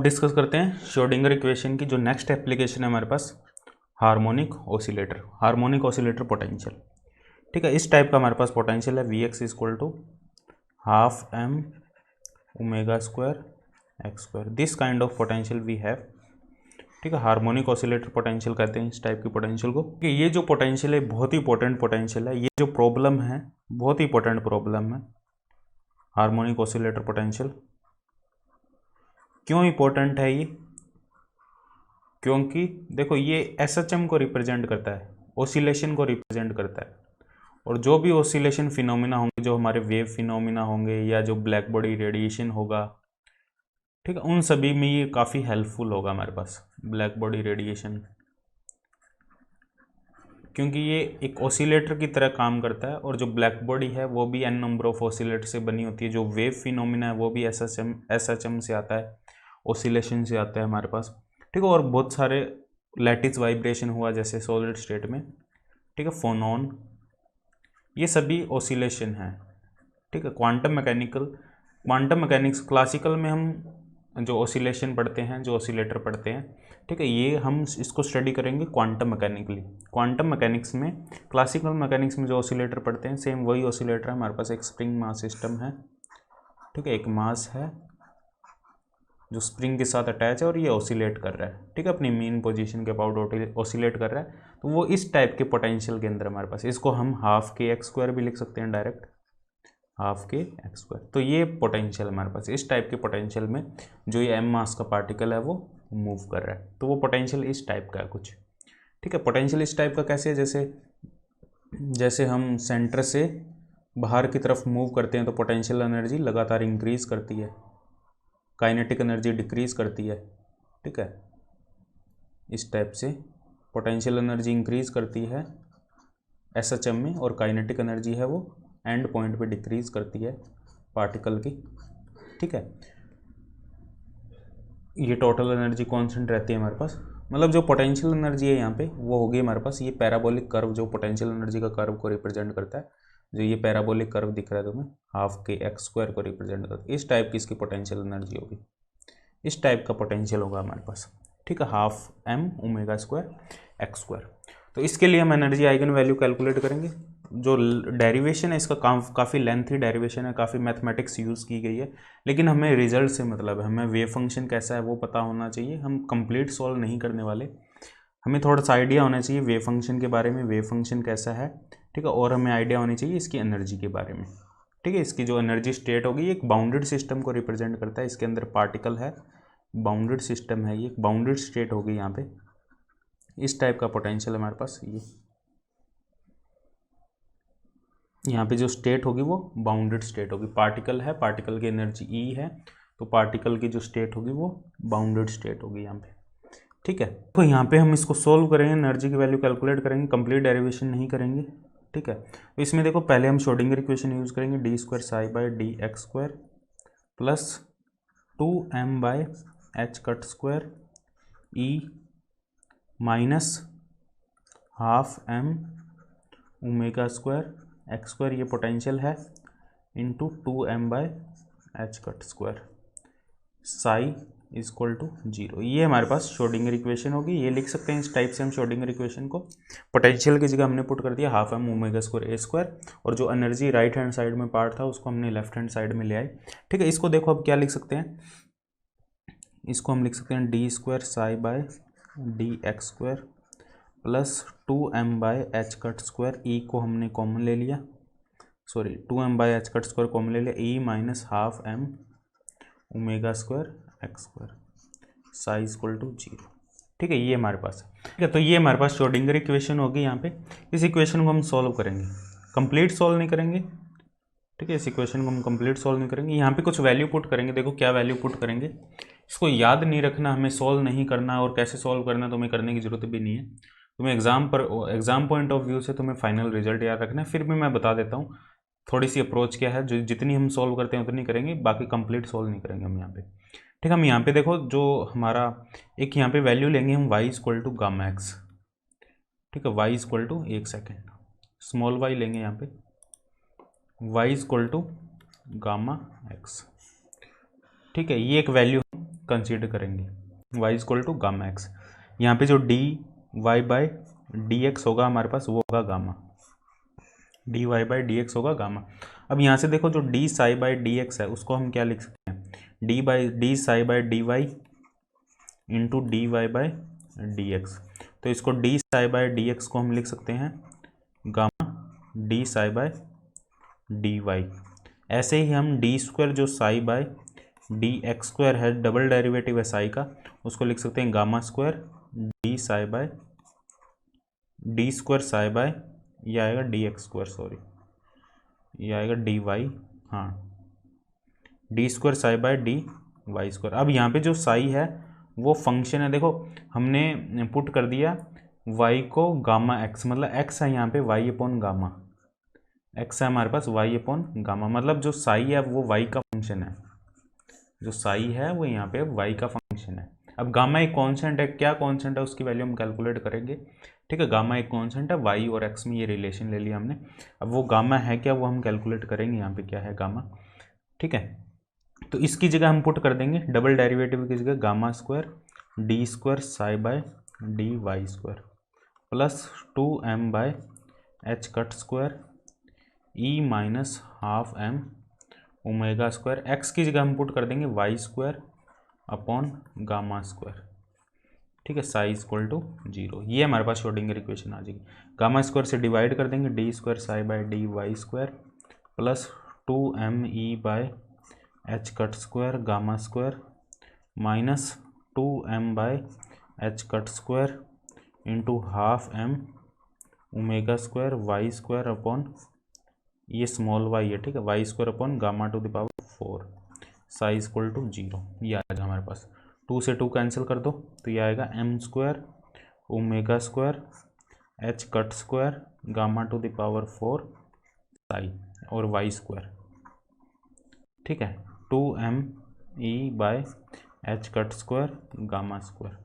Discuss करते हैं Schrodinger equation की जो नेक्स्ट एप्लीकेशन है हमारे पास, हार्मोनिक ऑसिलेटर पोटेंशियल। ठीक है, इस टाइप का हमारे पास पोटेंशियल है V x equal to half m omega square x square. This kind of potential we have. ठीक है, हार्मोनिक ऑसिलेटर पोटेंशियल कहते हैं इस टाइप की पोटेंशियल को। कि ये जो पोटेंशियल है बहुत ही इंपॉर्टेंट पोटेंशियल है। ये जो प्रॉब्लम है बहुत ही इंपॉर्टेंट प्रॉब्लम है, हार्मोनिक ऑसिलेटर पोटेंशियल। क्यों इंपॉर्टेंट है ये? क्योंकि देखो ये एसएचएम को रिप्रेजेंट करता है, ऑसिलेशन को रिप्रेजेंट करता है, और जो भी ऑसिलेशन फिनोमिना होंगे, जो हमारे वेव फिनोमिना होंगे या जो ब्लैक बॉडी रेडिएशन होगा, ठीक है, उन सभी में ये काफ़ी हेल्पफुल होगा हमारे पास ब्लैक बॉडी रेडिएशन, क्योंकि ये एक ऑसिलेटर की तरह काम करता है। और जो ब्लैक बॉडी है वो भी एन नंबर ऑफ ऑसिलेटर से बनी होती है। जो वेव फिनोमिना है वो भी एसएचएम से आता है, ऑसिलेशन से आता है हमारे पास। ठीक है, और बहुत सारे लैटिस वाइब्रेशन हुआ जैसे सॉलिड स्टेट में, ठीक है, फोनॉन, ये सभी ऑसिलेशन है। ठीक है, क्वांटम मैकेनिक्स क्लासिकल में हम जो ऑसिलेशन पढ़ते हैं, जो ऑसिलेटर पढ़ते हैं, ठीक है, ये हम इसको स्टडी करेंगे क्वांटम मैकेनिक्स में। क्लासिकल मैकेनिक्स में जो ऑसिलेटर पढ़ते हैं सेम वही ऑसिलेटर है हमारे पास। एक स्प्रिंग मास सिस्टम है, ठीक है, एक मास है जो स्प्रिंग के साथ अटैच है और ये ऑसिलेट कर रहा है, ठीक है, अपनी मीन पोजीशन के अबाउट ऑसिलेट कर रहा है। तो वो इस टाइप के पोटेंशियल के अंदर हमारे पास, इसको हम हाफ के एक्स स्क्वायर भी लिख सकते हैं डायरेक्ट, हाफ के एक्स स्क्वायर। तो ये पोटेंशियल हमारे पास, इस टाइप के पोटेंशियल में जो ये एम मास का पार्टिकल है वो मूव कर रहा है, तो वो पोटेंशियल इस टाइप का है कुछ। ठीक है, पोटेंशियल इस टाइप का कैसे है? जैसे हम सेंटर से बाहर की तरफ मूव करते हैं तो पोटेंशियल एनर्जी लगातार इंक्रीज करती है, काइनेटिक एनर्जी डिक्रीज करती है। ठीक है, इस टाइप से पोटेंशियल एनर्जी इंक्रीज करती है एसएचएम में, और काइनेटिक एनर्जी है वो एंड पॉइंट पे डिक्रीज करती है पार्टिकल की। ठीक है, ये टोटल एनर्जी कांस्टेंट रहती है हमारे पास। मतलब जो पोटेंशियल एनर्जी है यहाँ पे वो होगी हमारे पास ये पैराबोलिक कर्व, जो पोटेंशियल एनर्जी का कर्व को रिप्रेजेंट करता है। जो ये पैराबोलिक कर्व दिख रहा है तुम्हें, हाफ के एक्स स्क्वायर को रिप्रेजेंट करता है। इस टाइप की इसकी पोटेंशियल एनर्जी होगी, इस टाइप का पोटेंशियल होगा हमारे पास। ठीक है, half m omega square x square. तो इसके लिए हम एनर्जी आइगन वैल्यू कैलकुलेट करेंगे। जो डेरिवेशन है इसका काफ़ी लेंथी डेरिवेशन है, काफ़ी मैथमेटिक्स यूज़ की गई है, लेकिन हमें रिजल्ट से मतलब है, हमें वेव फंक्शन कैसा है वो पता होना चाहिए। हम कंप्लीट सॉल्व नहीं करने वाले, हमें थोड़ा सा आइडिया होना चाहिए वेव फंक्शन के बारे में, वेव फंक्शन कैसा है। ठीक है, और हमें आइडिया होनी चाहिए इसकी एनर्जी के बारे में। ठीक है, इसकी जो एनर्जी स्टेट होगी एक बाउंडेड सिस्टम को रिप्रेजेंट करता है, इसके अंदर पार्टिकल है, बाउंडेड सिस्टम है, ये बाउंडेड स्टेट होगी यहाँ पे। इस टाइप का पोटेंशियल हमारे पास ये यहाँ पे जो स्टेट होगी वो बाउंडेड स्टेट होगी। पार्टिकल है, पार्टिकल की एनर्जी ई है, तो पार्टिकल की जो स्टेट होगी वो बाउंडेड स्टेट होगी यहाँ पे। ठीक है, तो यहाँ पे हम इसको सोल्व करेंगे, एनर्जी की वैल्यू कैलकुलेट करेंगे, कंप्लीट डेरिवेशन नहीं करेंगे। ठीक है, तो इसमें देखो पहले हम श्रोडिंगर इक्वेशन यूज़ करेंगे, d square psi by D x square plus 2m by H cut square E minus half m omega square x square, ये पोटेंशियल है, into 2m by H cut square psi is equal to 0। ये हमारे पास Schrodinger equation होगी, ये लिख सकते हैं इस टाइप से हम श्रोडिंगर इक्वेशन को। पोटेंशियल की जगह हमने पुट कर दिया हाफ एम ओमेगा स्क्वायर ए स्क्वायर, और जो एनर्जी राइट हैंड साइड में पार्ट था उसको हमने लेफ्ट हैंड साइड में ले आए। ठीक है, इसको देखो अब क्या लिख सकते हैं, इसको हम लिख सकते हैं d square psi by D x square plus 2m by H cut square, E को हमने कॉमन ले लिया, 2m by H cut square common ले लिया, E minus half m omega square x square psi equal to 0। ठीक है, ये हमारे पास है। ठीक है, तो ये हमारे पास श्रोडिंगर इक्वेशन होगी यहाँ पे। इस इक्वेशन को हम सॉल्व करेंगे, कंप्लीट सॉल्व नहीं करेंगे। ठीक है, इस इक्वेशन को हम कंप्लीट सॉल्व नहीं करेंगे, यहाँ पे कुछ वैल्यू पुट करेंगे। देखो क्या वैल्यू पुट करेंगे, इसको याद नहीं रखना, हमें सॉल्व नहीं करना, और कैसे सॉल्व करना तो हमें करने की जरूरत भी नहीं है। तुम्हें एग्जाम पॉइंट ऑफ व्यू से तुम्हें फाइनल रिजल्ट याद रखना है। फिर भी मैं बता देता हूँ थोड़ी सी अप्रोच क्या है, जो जितनी हम सॉल्व करते हैं उतनी करेंगे, बाकी कंप्लीट सॉल्व नहीं करेंगे हम यहाँ पे। ठीक है, हम यहाँ पे देखो जो हमारा एक यहाँ पे वैल्यू लेंगे हम y equal to gamma x. ठीक है, y equal to 1 second, small y लेंगे यहाँ पे, y equal to gamma x. ठीक है, ये एक वैल्यू कंसीडर करेंगे, y equal to gamma x. यहाँ पे जो d y by d x होगा हमारे पास वो होगा gamma, d y by d x होगा गामा। अब यहाँ से देखो जो d psi by d x है उसको हम क्या लिख सकते हैं, d psi by d y into d y by d x. तो इसको d psi by d x को हम लिख सकते हैं gamma d psi by d y. ऐसे ही हम डी स्क्वायर जो psi by d x square है, डबल डेरिवेटिव है साई का, उसको लिख सकते हैं gamma square d psi by d square psi by, ये आएगा डी एक्स स्क्वायर, सॉरी ये आएगा डी वाई, हाँ d square psi by d Y square. अब यहाँ पे जो साई है वो फंक्शन है, देखो हमने पुट कर दिया y को गामा x, मतलब x है यहाँ पे y अपॉन गामा, x है हमारे पास y अपॉन गामा, मतलब जो साई है वो y का फंक्शन है, जो साई है वो यहाँ पे y का फंक्शन है। अब गामा एक कांस्टेंट है, क्या कांस्टेंट है उसकी वैल्यू हम कैलकुलेट करेंगे, ठीक है। गामा एक कांस्टेंट है, y और x में ये रिलेशन ले लिया हमने। अब वो गामा है क्या वो हम कैलकुलेट करेंगे, यहाँ पे क्या है गामा, ठीक है। तो इसकी जगह हम पुट कर देंगे डबल डेरिवेटिव की जगह gamma square d square psi by D Y square plus 2m by H cut square E minus half m omega square. X की जगह हम पुट कर देंगे y square upon gamma square, ठीक है, साई इक्वल टू 0। ये हमारे पास श्रोडिंगर इक्वेशन आ जाएगी। गामा स्क्वायर से डिवाइड कर देंगे d square psi by D Y square plus 2m E by H cut square gamma square minus 2m by H cut square into half m omega square y square upon ये small y है, ठीक है, y square upon gamma to the power 4 psi equal to 0। ये आएगा हमारे पास, 2 से 2 cancel कर दो तो ये आएगा m square omega square h cut square gamma to the power 4 psi और वाई स्क्वायर, ठीक है, 2m E by H cut square gamma square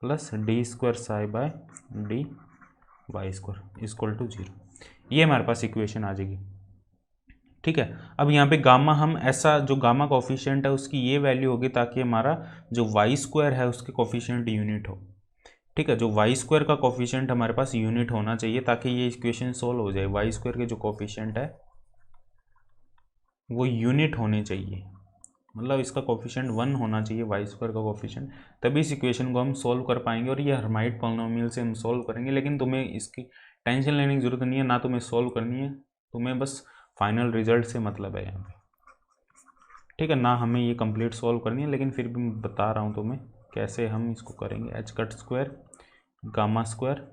plus D square psi by D Y square equal to 0। ये हमारे पास equation आ जाएगी, ठीक है। अब यहाँ पे गामा हम ऐसा जो गामा कोफिशिएंट है उसकी ये वैल्यू होगी ताकि हमारा जो वाई स्क्वायर है उसके कोफिशिएंट यूनिट हो, ठीक है। जो वाई स्क्वायर का कोफिशिएंट हमारे पास यूनिट होना चाहिए ताकि ये इक्वेशन सोल्व हो जाए। वाई स्क्वायर के जो कोफिशिएंट है वो यूनिट होने चाहिए, मतलब इसका कोफिशिएंट 1 होना चाहिए वाई स्क्वायर का कोफिशिएंट, तभी इस इक्वेशन को हम सोल्व कर पाएंगे। और ये हर्माइट पॉलिनोमियल से हम सोल्व करेंगे, लेकिन तुम्हें इसकी टेंशन लेने की जरूरत नहीं है, ना तुम्हें सोल्व करनी है, तुम्हें बस फाइनल रिजल्ट से मतलब है यहाँ पे, ठीक है, ना हमें ये कंप्लीट सोल्व करनी है, लेकिन फिर भी मैं बता रहा हूँ तुम्हें कैसे हम इसको करेंगे। H cut square gamma square,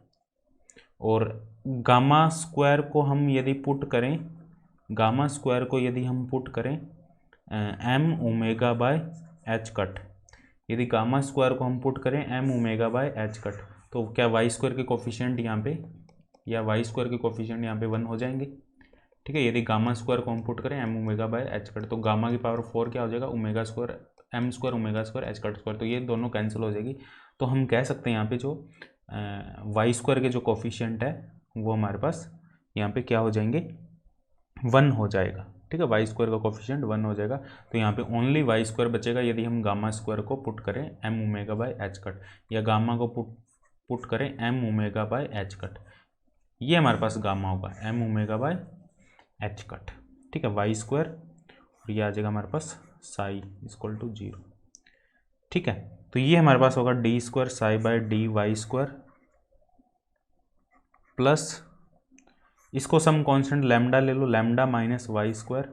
और गामा स्क्वायर को हम यदि पुट करें, गामा स्क्वायर को यदि हम पुट करें m omega by H cut, यदि गामा स्क्वायर को हम पुट करें m omega by H cut, तो क्या वाई स्क्वायर के कोफिशिएंट यहाँ पे या वाई स्क्वायर के कोफिशिएंट यहाँ पे 1 हो जाएंगे, ठीक है। यदि गामा स्क्वायर को हम पुट करें m omega by H cut तो गामा की पावर 4 क्या हो जाएगा, omega square m square omega square h cut square, तो ये दोनों कैंसिल हो जाएगी। तो हम कह सकते हैं यहाँ पे जो वाई स्क्वायर के जो कोफिशिएंट है वो हमारे पास यहाँ पे क्या हो जाएंगे, 1 हो जाएगा, ठीक है। वाई स्क्वायर का कोफिशिएंट 1 हो जाएगा, तो यहाँ पे ओनली वाई स्क्वायर बचेगा यदि हम गामा स्क्वायर को पुट करें m omega by H cut, या गामा को पुट करें m omega by H cut, ये हमारे पास गामा होगा m omega by H cut, ठीक है, वाई स्क्वायर, और ये आ जाएगा हमारे पास साई इक्वल टू 0, ठीक है। तो ये हमारे पास होगा d square psi by D Y square plus इसको सम कांस्टेंट लैम्डा ले लो, lambda minus y square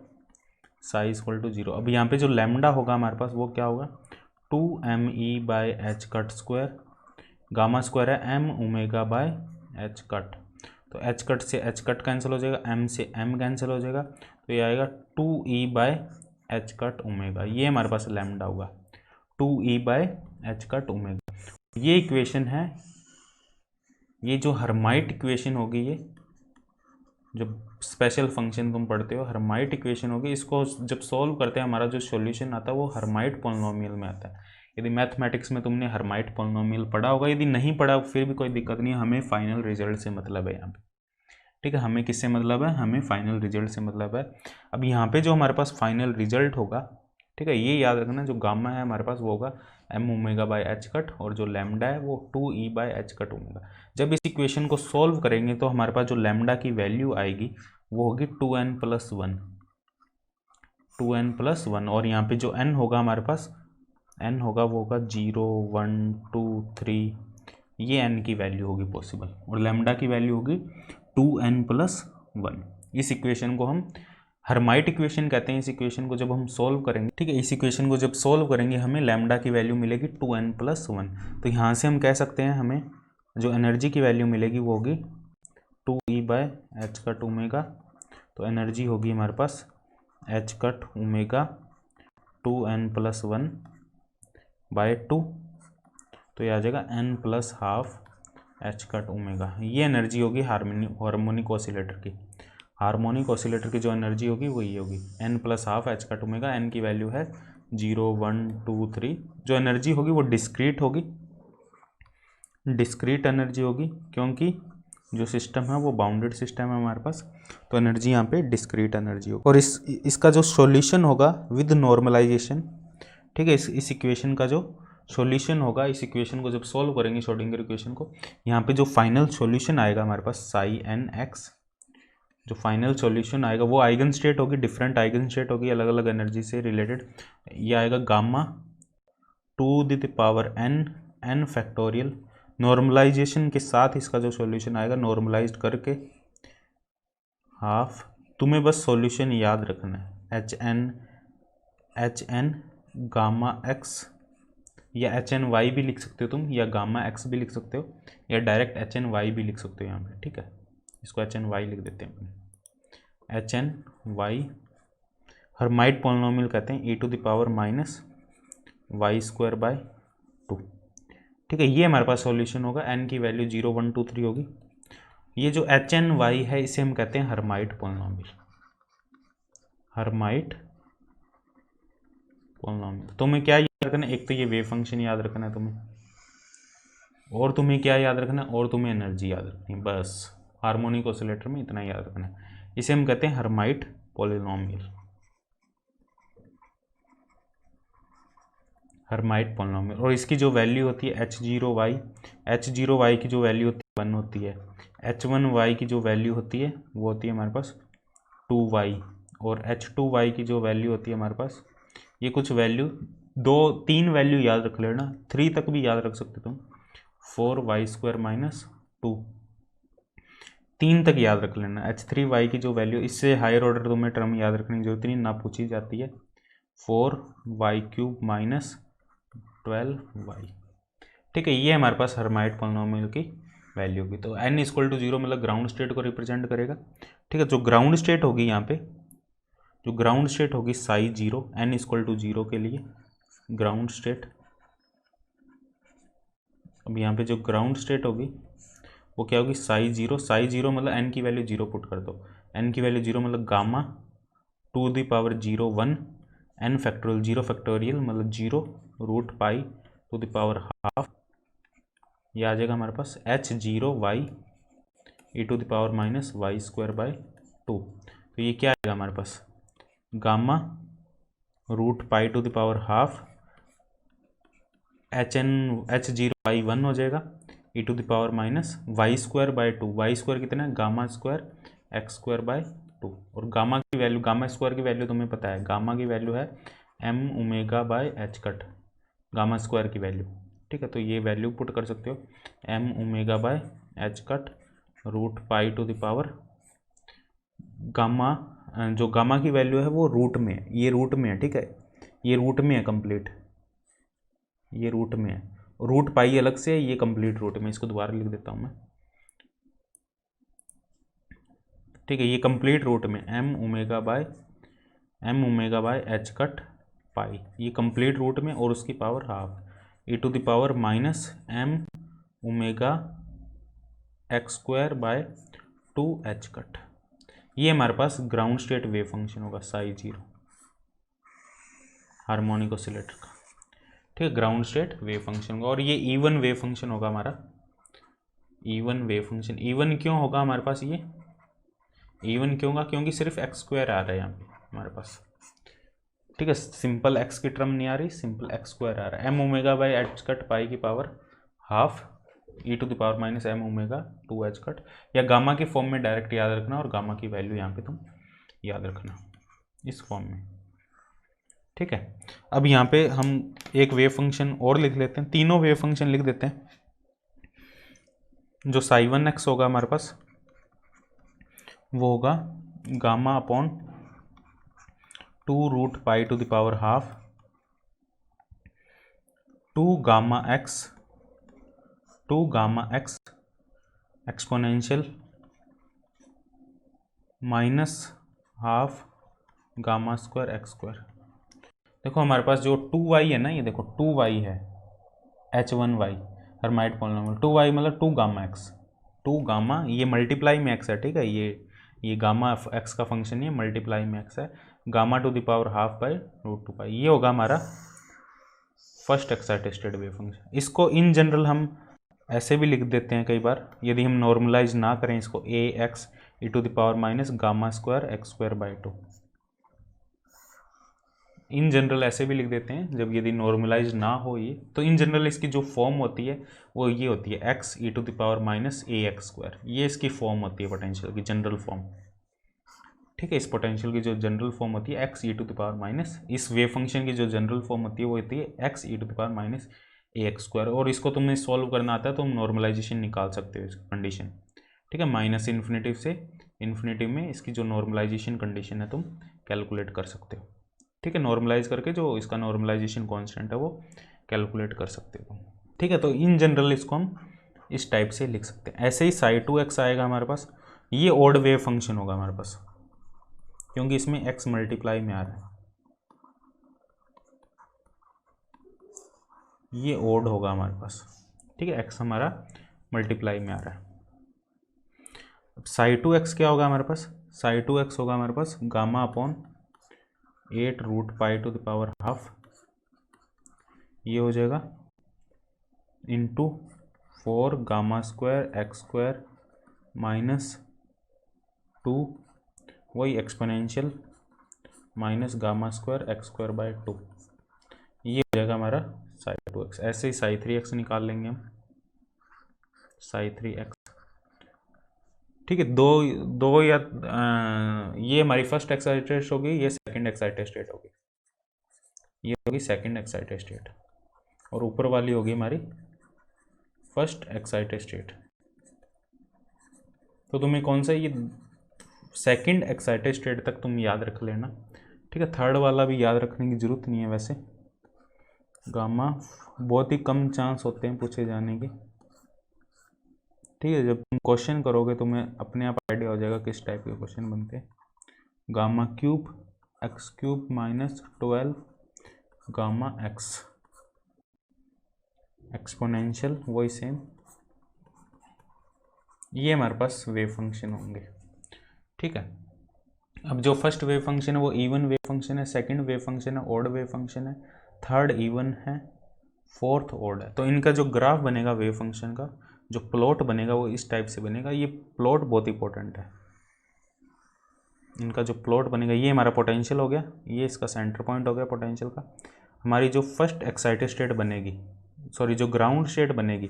psi equal to 0। अब यहाँ पे जो लैम्डा होगा हमारे पास वो क्या होगा, 2m E by H cut square, gamma square है M omega by H cut, तो एच कट से एच कट कैंसिल हो जाएगा, एम से एम कैंसिल हो जाएगा, तो ये आएगा 2e by H cut omega, ये हमारे पास लैम्डा होगा 2e by H cut omega. ये इक्वेशन है, ये जो हर्माइट इक्वेशन होगी, ये जो स्पेशल फंक्शन तुम पढ़ते हो हर्माइट इक्वेशन होगी, इसको जब सॉल्व करते हैं हमारा जो सॉल्यूशन आता है वो हर्माइट पॉलिनोमियल में आता है। यदि मैथमेटिक्स में तुमने हर्माइट पॉलिनोमियल पढ़ा होगा, यदि नहीं पढ़ा फिर भी कोई दिक्कत नहीं है, हमें फाइनल रिजल्ट से मतलब है यहाँ पे, ठीक है। हमें किससे मतलब है, हमें फाइनल रिजल्ट से मतलब है। अब यहाँ पे जो हमारे पास फाइनल रिजल्ट होगा ठीक है, ये याद रखना, जो गामा है हमारे पास वो होगा m omega by H cut, और जो लैम्डा है वो 2e by H cut omega. जब इस इक्वेशन को सॉल्व करेंगे तो हमारे पास जो लैम्डा की वैल्यू आएगी वो होगी 2n+1, 2n+1, और यहाँ पे जो n होगा हमारे पास, n होगा वो होगा 0 1 2 3, ये n की वैल्यू होगी पॉसिबल, और लैम्डा की वैल्यू होगी 2n+1। इस इक्वेशन को हम हर्माइट इक्वेशन कहते हैं। इस इक्वेशन को जब हम सॉल्व करेंगे, ठीक है, इस इक्वेशन को जब सॉल्व करेंगे हमें लैम्डा की वैल्यू मिलेगी 2n+1। तो यहाँ से हम कह सकते हैं हमें जो एनर्जी की वैल्यू मिलेगी वो होगी 2e by H cut omega. तो एनर्जी होगी हमारे पास h cut omega 2n+1 by 2, तो ये आ जाएगा n+12 एच कट ओमेगा। ये एनर्जी होगी हार्मोनिक ऑसिलेटर की। हार्मोनिक ऑसिलेटर की जो एनर्जी होगी वो ये होगी n+12 h cut omega. n की वैल्यू है 0 1 2 3। जो एनर्जी होगी वो डिस्क्रीट होगी, डिस्क्रीट एनर्जी होगी, क्योंकि जो सिस्टम है वो बाउंडेड सिस्टम है हमारे पास, तो एनर्जी यहाँ पे डिस्क्रीट एनर्जी होगी। और इसका जो सॉल्यूशन होगा विद नॉर्मलाइजेशन, ठीक है, इस इक्वेशन का जो सॉल्यूशन होगा, इस इक्वेशन को जब सॉल्व करेंगे श्रोडिंगर इक्वेशन को, यहाँ पे जो फाइनल सॉल्यूशन आएगा हमारे पास साई एन एक्स, जो फाइनल सॉल्यूशन आएगा वो आइगन स्टेट होगी, डिफरेंट आइगन स्टेट होगी अलग अलग एनर्जी से रिलेटेड। ये आएगा gamma 2n n factorial. Normalisation के साथ इसका जो सॉल्यूशन आएगा नॉर्मलाइज्ड करके हाफ, तुम्हें बस सॉल्यूशन याद रखना है, एच एन गामा एक्स, या एच एन वाई भी लिख सकते हो तुम, या गामा एक्स भी लिख सकते हो, या डायरेक्ट एच एन वाई भी लिख सकते हो यहाँ पे, ठीक है। इसको एच एन वाई लिख देते हैं, H n y Hermite polynomial कहते हैं, e⁻² ठीक है। ये हमारे पास सॉल्यूशन होगा, n की वैल्यू 0 1 2 3 होगी। ये जो एच एन वाई है इसे हम कहते हैं हर्माइट पॉलिनोमियल, हर्माइट पॉलिनोमियल। तुम्हें क्या याद रखना है, एक तो ये वेव फंक्शन याद रखना है तुम्हें, और तुम्हें क्या याद रखना है, और तुम्हें एनर्जी याद रखनी है, बस हार्मोनिक ऑसिलेटर में इतना याद रखना है। इसे हम कहते हैं हर्माइट पॉलिनोमियल, हर्माइट पॉलिनोमियल। और इसकी जो वैल्यू होती है h0y की जो वैल्यू होती है 1 होती है, h1y की जो वैल्यू होती है वो होती है हमारे पास 2y, और h2y की जो वैल्यू होती है हमारे पास, ये कुछ वैल्यू 3 वैल्यू याद रख लेना, 3 तक भी याद रख सकते तुम, 4y² - 2, 3 तक याद रख लेना। h3y की जो वैल्यू, इससे हायर ऑर्डर तुम्हें टर्म याद रखने की जरूरत नहीं, ना पूछी जाती है, 4y³ - 12y, ठीक है। ये हमारे पास हर्माइट पॉलिनोमियल की वैल्यू होगी। तो n = 0 मतलब ग्राउंड स्टेट को रिप्रेजेंट करेगा, ठीक है। जो ग्राउंड स्टेट होगी यहाँ पे, जो ग्राउंड स्टेट होगी साई 0, n = 0 के लिए ग्राउंड स्टेट। अब यहाँ पे जो ग्राउंड स्टेट होगी वो क्या होगी, साई 0, साई 0 मतलब n की वैल्यू 0 पुट कर दो, n की वैल्यू 0 मतलब गामा 2⁻0 1 n फैक्टोरियल 0 फैक्टोरियल मतलब 0 √π², ये आ जाएगा हमारे पास h0y e⁻² तो ये क्या आएगा हमारे पास, गामा √π² h0y 1 हो जाएगा, e⁻² y² कितना है, गामा² x²/2। और गामा की वैल्यू, गामा स्क्वायर की वैल्यू तुम्हें पता है, गामा की वैल्यू है m⁻/h कट, गामा स्क्वायर की वैल्यू, ठीक है। तो ये वैल्यू पुट कर सकते हो, m⁻/h कट √π², गामा, जो गामा की वैल्यू है वो रूट में है, ये रूट में है, ठीक है, ये रूट में है कंप्लीट, ये रूट में है, √π अलग से है, ये कंप्लीट रूट में, इसको दोबारा लिख देता हूँ मैं, ठीक है। ये कंप्लीट रूट में m⁻/h कट पाई, ये कंप्लीट रूट में, और उसकी पावर हाफ, e⁻−m⁻x²/2h कट। ये हमारे पास ग्राउंड स्टेट वेव फंक्शन होगा साई 0 हार्मोनिक ऑसिलेटर का, ठीक है, ग्राउंड स्टेट वेव फंक्शन होगा। और ये इवन वेव फंक्शन होगा हमारा, इवन वेव फंक्शन। इवन क्यों होगा हमारे पास, ये इवन क्यों होगा, क्योंकि सिर्फ x² आ रहा है यहाँ पे हमारे पास, ठीक है, सिंपल एक्स की टर्म नहीं आ रही, सिंपल एक्स स्क्वायर आ रहा है। M omega by H cut pi की power half e to the power minus m omega 2 h cut, या गामा के फॉर्म में डायरेक्ट याद रखना और गामा की वैल्यू यहाँ पे तुम याद रखना इस फॉर्म में। ठीक है, अब यहाँ पे हम एक वेव फंक्शन और लिख लेते हैं, तीनों वेव फंक्शन लिख देते हैं। जो साई 1x होगा हमारे पास वो होगा gamma upon 2 root pi to the power half 2 gamma x exponential minus half gamma square x square. देखो हमारे पास जो 2y है ना, ये देखो 2y है h1y हर्माइट पॉलिनोमियल, 2y मतलब 2 गामा एक्स, 2 गामा ये मल्टीप्लाई में x है। ठीक है, ये गामा x का फंक्शन है, मल्टीप्लाई में x है, gamma to the power half by root 2 pi, ये होगा हमारा first excited state wave function. इसको इन जनरल हम ऐसे भी लिख देते हैं कई बार, यदि हम नॉर्मलाइज ना करें इसको, a x e to the power minus gamma square x square by 2, in general ऐसे भी लिख देते हैं जब यदि नॉर्मलाइज ना हो ये। तो इन जनरल इसकी जो फॉर्म होती है वो ये होती है x e to the power minus a x square, ये इसकी फॉर्म होती है पोटेंशियल की जनरल फॉर्म। ठीक है, इस पोटेंशियल की जो जनरल फॉर्म होती है x e to the power minus, इस वेव फंक्शन की जो जनरल फॉर्म होती है वो होती है x e to the power minus a x square. और इसको तुम्हें सॉल्व करना आता है तो तुम नॉर्मलाइजेशन निकाल सकते हो इस कंडीशन। ठीक है, माइनस इन्फिनिटी से इन्फिनिटी में इसकी जो नॉर्मलाइजेशन कंडीशन है तुम कैलकुलेट कर सकते हो। ठीक है, नॉर्मलाइज करके जो इसका नॉर्मलाइजेशन कांस्टेंट है वो कैलकुलेट कर सकते हो। ठीक है, तो इन जनरल इसको हम इस टाइप से लिख सकते हैं। ऐसे ही साई 2x आएगा हमारे पास, ये ऑड वेव फंक्शन होगा हमारे पास क्योंकि इसमें x मल्टीप्लाई में आ रहा है, ये ऑड होगा हमारे पास। ठीक है, x हमारा मल्टीप्लाई में आ रहा है। अब साई 2x क्या होगा हमारे पास, साई 2x होगा हमारे पास gamma upon 8 root pi to the power half, ये हो जाएगा into 4 gamma square x square minus 2 वही exponential minus gamma square x square by 2, ये हो जाएगा हमारा साई 2x। ऐसे ही साई 3x निकाल लेंगे हम, साई 3x। ठीक है, दो या ये हमारी फर्स्ट एक्साइटेड स्टेट होगी, ये सेकंड एक्साइटेड स्टेट होगी, ये होगी सेकंड एक्साइटेड स्टेट, और ऊपर वाली होगी हमारी फर्स्ट एक्साइटेड स्टेट। तो तुम्हें कौन सा, ये सेकंड एक्साइटेड स्टेट तक तुम याद रख लेना। ठीक है, थर्ड वाला भी याद रखने की ज़रूरत नहीं है, वैसे गामा बहुत ही कम चांस होते हैं पूछे जाने के। ठीक है, जब तुम क्वेश्चन करोगे तुम्हें अपने आप आइडिया हो जाएगा किस टाइप के क्वेश्चन बनते हैं। Gamma cube x cube minus 12 gamma x exponential वही सेम, ये हमारे पास वेव फंक्शन होंगे। ठीक है, अब जो फर्स्ट वेव फंक्शन है वो इवन वेव फंक्शन है, सेकंड वेव फंक्शन है ऑड वेव फंक्शन है, थर्ड इवन है, फोर्थ ऑड है। तो इनका जो ग्राफ बनेगा वेव फंक्शन का, जो प्लॉट बनेगा वो इस टाइप से बनेगा। ये प्लॉट बहुत इंपॉर्टेंट है, इनका जो प्लॉट बनेगा, ये हमारा पोटेंशियल हो गया, ये इसका सेंटर पॉइंट हो गया पोटेंशियल का। हमारी जो फर्स्ट एक्साइटेड स्टेट बनेगी, सॉरी जो ग्राउंड स्टेट बनेगी,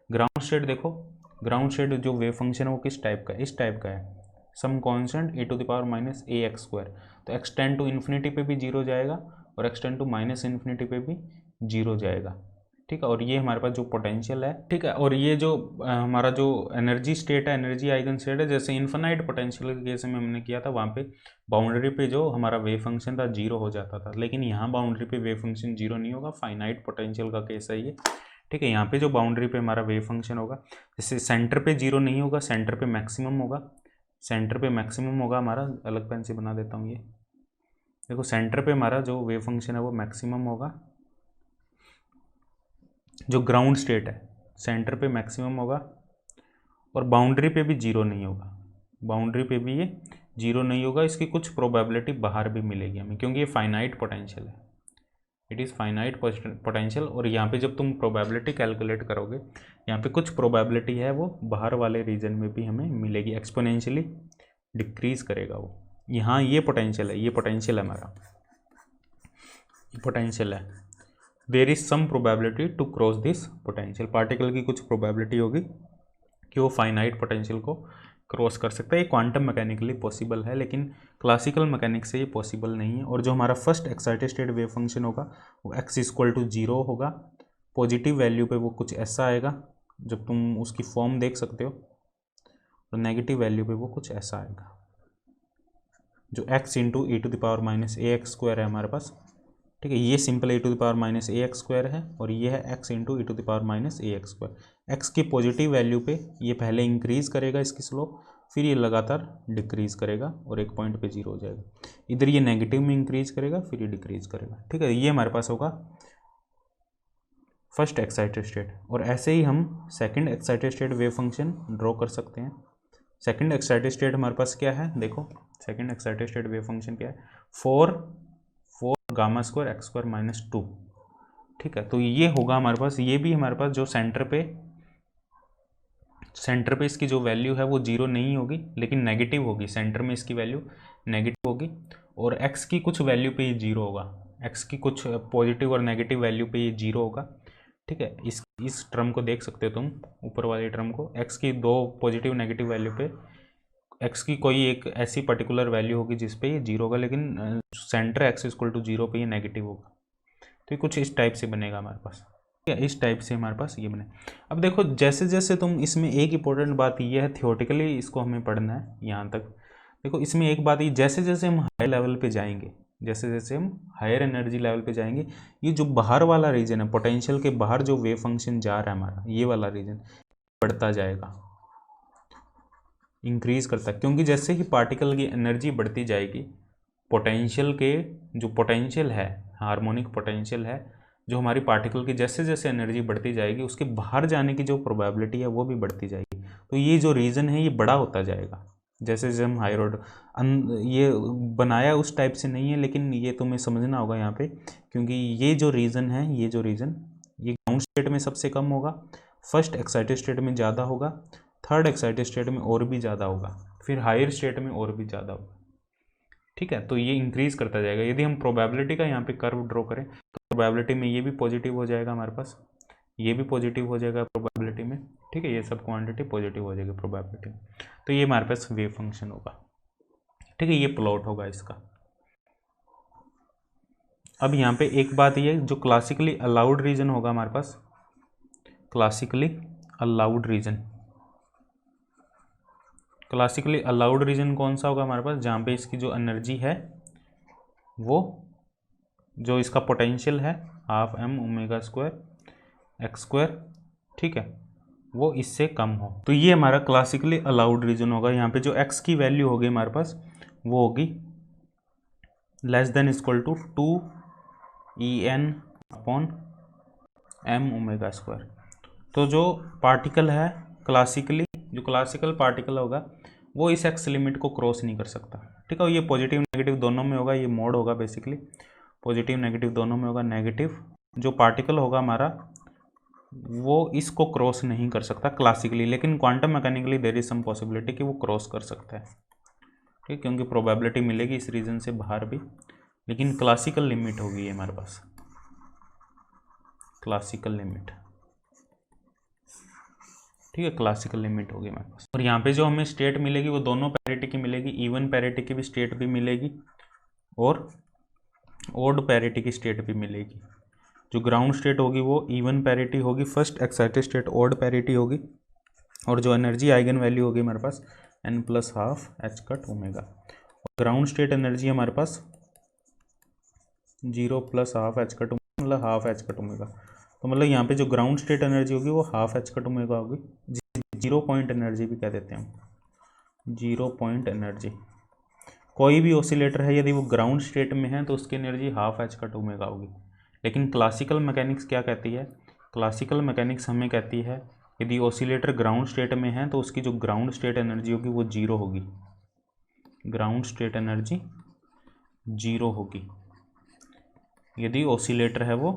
ग्राउंड स्टेट देखो, ग्राउंड स्टेट जो वेव फंक्शन है वो किस टाइप का है, इस टाइप का है, some constant a to the power minus a x square. तो एक्सटेंड टू इन्फिनिटी पे भी जीरो जाएगा और एक्सटेंड टू माइनस इन्फिनिटी पे भी जीरो जाएगा। ठीक है, और ये हमारे पास जो पोटेंशियल है। ठीक है, और ये जो हमारा जो एनर्जी स्टेट है, एनर्जी आइगन स्टेट है, जैसे इन्फिनाइट पोटेंशियल के केस में हमने किया था, वहाँ पे बाउंड्री पे जो हमारा वेव फंक्शन था जीरो हो जाता था, लेकिन यहाँ बाउंड्री पे वेव फंक्शन जीरो नहीं होगा, फाइनाइट पोटेंशियल का केस है ये। ठीक है, यहाँ पे जो बाउंड्री पे हमारा वेव फंक्शन होगा, जैसे सेंटर पे जीरो नहीं होगा, सेंटर पे मैक्सिमम होगा, सेंटर पे मैक्सिमम होगा हमारा, अलग पेन से बना देता हूँ ये देखो, सेंटर पे हमारा जो वेव फंक्शन है वो मैक्सिमम होगा, जो ग्राउंड स्टेट है सेंटर पे मैक्सिमम होगा, और बाउंड्री पे भी जीरो नहीं होगा, बाउंड्री पे भी ये जीरो नहीं होगा। इसकी कुछ प्रोबेबिलिटी बाहर भी मिलेगी हमें, क्योंकि ये फाइनाइट पोटेंशियल है, इट इज़ फाइनाइट पोटेंशियल। और यहाँ पे जब तुम प्रोबेबिलिटी कैलकुलेट करोगे, यहाँ पे कुछ प्रोबेबिलिटी है वो बाहर वाले रीजन में भी हमें मिलेगी, एक्सपोनेंशियली डिक्रीज करेगा वो। यहाँ ये पोटेंशियल है, ये पोटेंशियल है हमारा, पोटेंशियल है, there is some probability to cross this potential, particle की कुछ प्रोबेबिलिटी होगी कि वो फाइनाइट पोटेंशियल को क्रॉस कर सकता है। ये क्वांटम मैकेनिकली पॉसिबल है, लेकिन क्लासिकल मैकेनिक्स से ये पॉसिबल नहीं है। और जो हमारा first excited state wave function होगा वो x इक्वल टू 0 होगा, पॉजिटिव वैल्यू पे वो कुछ ऐसा आएगा, जब तुम उसकी फॉर्म देख सकते हो, और नेगेटिव वैल्यू पे वो कुछ ऐसा आएगा, जो x into e to the power minus a x square है हमारे पास। ठीक है, ये simple a to the power minus a x square है, और ये है x into e to the power minus a x square. X की पॉजिटिव वैल्यू पे ये पहले इंक्रीज करेगा इसकी स्लोप, फिर ये लगातार डिक्रीज करेगा और एक पॉइंट पे 0 हो जाएगा। इधर ये नेगेटिव में इंक्रीज करेगा, फिर ये डिक्रीज करेगा। ठीक है, ये हमारे पास होगा फर्स्ट एक्साइटेड स्टेट। और ऐसे ही हम second excited state wave function draw कर सकते हैं। सेकंड एक्साइटेड स्टेट हमारे पास क्या है, देखो second excited state wave function क्या है, 4 gamma square x square minus 2। ठीक है, तो ये होगा हमारे पास, ये भी हमारे पास जो सेंटर पे इसकी जो वैल्यू है वो 0 नहीं होगी, लेकिन नेगेटिव होगी, सेंटर में इसकी वैल्यू नेगेटिव होगी, और x की कुछ वैल्यू पे ये 0 होगा, x की कुछ पॉजिटिव और नेगेटिव वैल्यू पे ये 0 होगा। ठीक है, इस टर्म को देख सकते हो तुम, ऊपर वाले टर्म को, x की 2 पॉजिटिव नेगेटिव वैल्यू पे x की कोई एक ऐसी पर्टिकुलर वैल्यू होगी जिस पे ये 0 होगा, लेकिन सेंटर x इक्वल टू 0 पे ये नेगेटिव होगा। तो ये कुछ इस टाइप से बनेगा हमारे पास। ठीक है, इस टाइप से हमारे पास ये बने। अब देखो जैसे जैसे तुम, इसमें एक इंपॉर्टेंट बात ये है, थियोरेटिकली इसको हमें पढ़ना है यहाँ तक। देखो इसमें एक बात ये, जैसे जैसे हम हाई लेवल पे जाएंगे, जैसे जैसे हम हायर एनर्जी लेवल पे जाएंगे, ये जो बाहर वाला रीजन है, पोटेंशियल के बाहर जो वेव फंक्शन जा रहा है हमारा, ये वाला रीजन बढ़ता जाएगा, इंक्रीज करता है, क्योंकि जैसे ही पार्टिकल की एनर्जी बढ़ती जाएगी, पोटेंशियल के जो पोटेंशियल है, हार्मोनिक पोटेंशियल है, जो हमारी पार्टिकल की जैसे जैसे एनर्जी बढ़ती जाएगी, उसके बाहर जाने की जो प्रोबेबिलिटी है वो भी बढ़ती जाएगी। तो ये जो रीजन है ये बड़ा होता जाएगा जैसे जैसे हम हाई रोड, ये बनाया उस टाइप से नहीं है, लेकिन ये तुम्हें समझना होगा यहाँ पे, क्योंकि ये जो रीजन है, ये जो रीजन, ये ग्राउंड स्टेट में सबसे कम होगा, फर्स्ट एक्साइटेड स्टेट में ज़्यादा होगा, थर्ड एक्साइटेड स्टेट में और भी ज़्यादा होगा, फिर हायर स्टेट में और भी ज़्यादा होगा। ठीक है, तो ये इंक्रीज करता जाएगा। यदि हम प्रोबेबिलिटी का यहाँ पे कर्व ड्रॉ करें, तो प्रोबेबिलिटी में ये भी पॉजिटिव हो जाएगा हमारे पास, ये भी पॉजिटिव हो जाएगा प्रोबेबिलिटी में। ठीक है, ये सब क्वांटिटी पॉजिटिव हो जाएगी प्रोबेबिलिटी में, तो ये हमारे पास वेव फंक्शन होगा। ठीक है, ये प्लॉट होगा इसका। अब यहाँ पे एक बात ये, जो क्लासिकली अलाउड रीजन होगा हमारे पास, classically allowed region, classically allowed region कौन सा होगा हमारे पास, जहाँ पे इसकी जो एनर्जी है वो, जो इसका पोटेंशियल है half m omega square x square, ठीक है, वो इससे कम हो। तो ये हमारा क्लासिकली अलाउड रीजन होगा। यहाँ पे जो x की वैल्यू होगी हमारे पास, वो होगी less than equal to 2 upon M omega square. तो जो पार्टिकल है क्लासिकली, जो क्लासिकल पार्टिकल होगा वो इस एक्स लिमिट को क्रॉस नहीं कर सकता। ठीक है, ये पॉजिटिव नेगेटिव दोनों में होगा, ये मोड होगा बेसिकली, पॉजिटिव नेगेटिव दोनों में होगा। नेगेटिव जो पार्टिकल होगा हमारा वो इसको क्रॉस नहीं कर सकता क्लासिकली, लेकिन quantum mechanically there is some possibility कि वो क्रॉस कर सकता है। ठीक, क्योंकि प्रोबेबिलिटी मिलेगी इस रीजन से बाहर भी, लेकिन क्लासिकल लिमिट होगी हमारे पास, क्लासिकल लिमिट। ठीक है, क्लासिकल लिमिट होगी हमारे पास। और यहाँ पे जो हमें स्टेट मिलेगी वो दोनों पैरिटी की मिलेगी, इवन पैरिटी की भी स्टेट भी मिलेगी और ओड पैरिटी की स्टेट भी मिलेगी। जो ग्राउंड स्टेट होगी वो इवन पैरिटी होगी, first excited state odd parity होगी, और जो एनर्जी आइगन वैल्यू होगी हमारे पास n plus half H cut omega. Ground state energy हमारे पास 0 plus half H cut omega, मतलब हाफ एच कट ओमेगा। तो मतलब यहाँ पे जो ग्राउंड स्टेट एनर्जी होगी वो हाफ एच कट ओमेगा होगी, 0 पॉइंट एनर्जी भी कह देते हैं हम, 0 पॉइंट एनर्जी। कोई भी ऑसिलेटर है यदि वो ग्राउंड स्टेट में है तो उसकी energy half H cut omega होगी। लेकिन क्लासिकल मैकेनिक्स क्या कहती है, क्लासिकल मैकेनिक्स हमें कहती है यदि ऑसिलेटर ग्राउंड स्टेट में है तो उसकी जो ग्राउंड स्टेट एनर्जी होगी वो 0 होगी, ग्राउंड स्टेट एनर्जी 0 होगी। यदि ऑसिलेटर है वो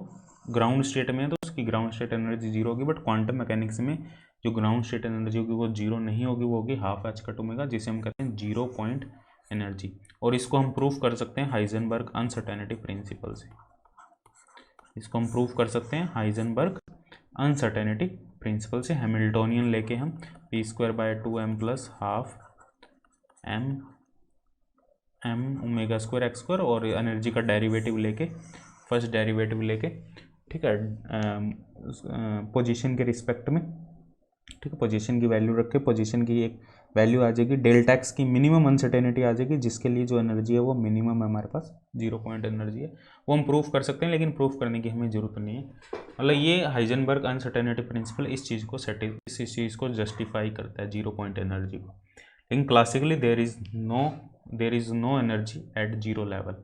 ग्राउंड स्टेट में है तो उसकी ग्राउंड स्टेट एनर्जी 0 होगी। बट क्वांटम मैकेनिक्स में जो ग्राउंड स्टेट एनर्जी होगी वो 0 नहीं होगी, वो होगी हाफ एच कट ओमेगा, जिसे हम कहते हैं 0 पॉइंट एनर्जी। और इसको हम प्रूफ कर सकते हैं हाइजेनबर्ग अनसर्टेनिटी प्रिंसिपल से। इसको हम प्रूव कर सकते हैं हाइजेनबर्ग अनसर्टेनिटी प्रिंसिपल से। हैमिल्टोनियन लेके हम p²/2m + हाफ m ω²x² और एनर्जी का डेरिवेटिव लेके, फर्स्ट डेरिवेटिव लेके, ठीक है, पोजीशन के रिस्पेक्ट में, ठीक है, पोजीशन की वैल्यू रख के पोजीशन की एक वैल्यू आ जाएगी, डेल्टा एक्स की मिनिमम अनसर्टेनिटी आ जाएगी, जिसके लिए जो एनर्जी है वो मिनिमम है हमारे पास, 0 पॉइंट एनर्जी है, वो हम प्रूफ कर सकते हैं, लेकिन प्रूफ करने की हमें ज़रूरत नहीं है। मतलब ये हाइजेनबर्ग अनसर्टेनिटी प्रिंसिपल इस चीज़ को जस्टिफाई करता है 0 पॉइंट एनर्जी को। लेकिन classically there is no energy at zero level,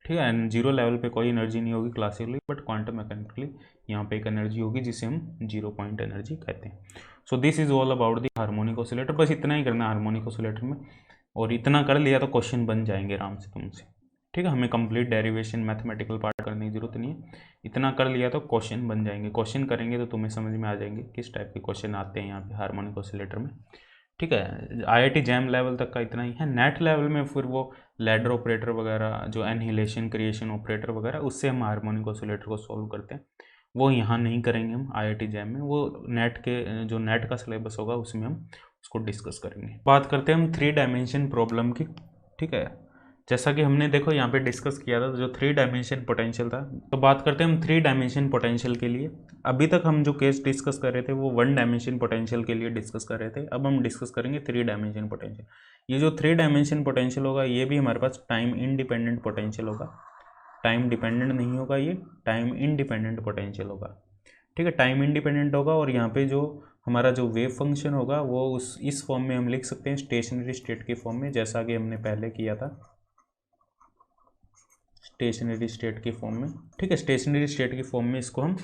ठीक है, जीरो लेवल पे कोई एनर्जी नहीं होगी क्लासिकली, बट क्वांटम मैकेनिकली यहाँ पे एक एनर्जी होगी जिसे हम 0 पॉइंट एनर्जी कहते हैं। So this is all about the harmonic oscillator. बस इतना ही करना है हार्मोनिक ऑसिलेटर में, और इतना कर लिया तो क्वेश्चन बन जाएंगे आराम से तुमसे, ठीक है। हमें कंप्लीट डेरिवेशन मैथमेटिकल पार्ट करने की जरूरत नहीं है, इतना कर लिया तो क्वेश्चन बन जाएंगे। क्वेश्चन करेंगे तो तुम्हें समझ में आ जाएंगे किस टाइप के क्वेश्चन आते हैं यहाँ पे हार्मोनिक ऑसिलेटर में, ठीक है। IIT जैम लेवल तक का इतना ही है। नेट लेवल में फिर वो लैडर ऑपरेटर वगैरह, जो एनहिलेशन क्रिएशन ऑपरेटर वगैरह, उससे हम हार्मोनिक ऑसिलेटर को सॉल्व करते हैं, वो यहाँ नहीं करेंगे हम IIT जैम में, वो नेट के जो नेट का सिलेबस होगा उसमें हम उसको डिस्कस करेंगे। बात करते हैं हम 3 डायमेंशन प्रॉब्लम की, ठीक है। जैसा कि हमने देखो यहाँ पे डिस्कस किया था जो 3 डायमेंशन पोटेंशियल था, तो बात करते हैं हम 3 डायमेंशन पोटेंशियल के लिए। अभी तक हम जो केस डिस्कस कर रहे थे वो 1 डायमेंशन पोटेंशियल के लिए डिस्कस कर रहे थे, अब हम डिस्कस करेंगे 3 डायमेंशन पोटेंशियल। ये जो 3 डायमेंशन पोटेंशियल होगा ये भी हमारे पास टाइम इंडिपेंडेंट पोटेंशियल होगा, टाइम डिपेंडेंट नहीं होगा, ये टाइम इंडिपेंडेंट पोटेंशियल होगा, ठीक है, टाइम इंडिपेंडेंट होगा। और यहाँ पे जो हमारा जो वेव फंक्शन होगा वो इस फॉर्म में हम लिख सकते हैं, स्टेशनरी स्टेट के फॉर्म में, जैसा कि हमने पहले किया था, स्टेशनरी स्टेट के फॉर्म में, ठीक है। स्टेशनरी स्टेट के फॉर्म में इसको हम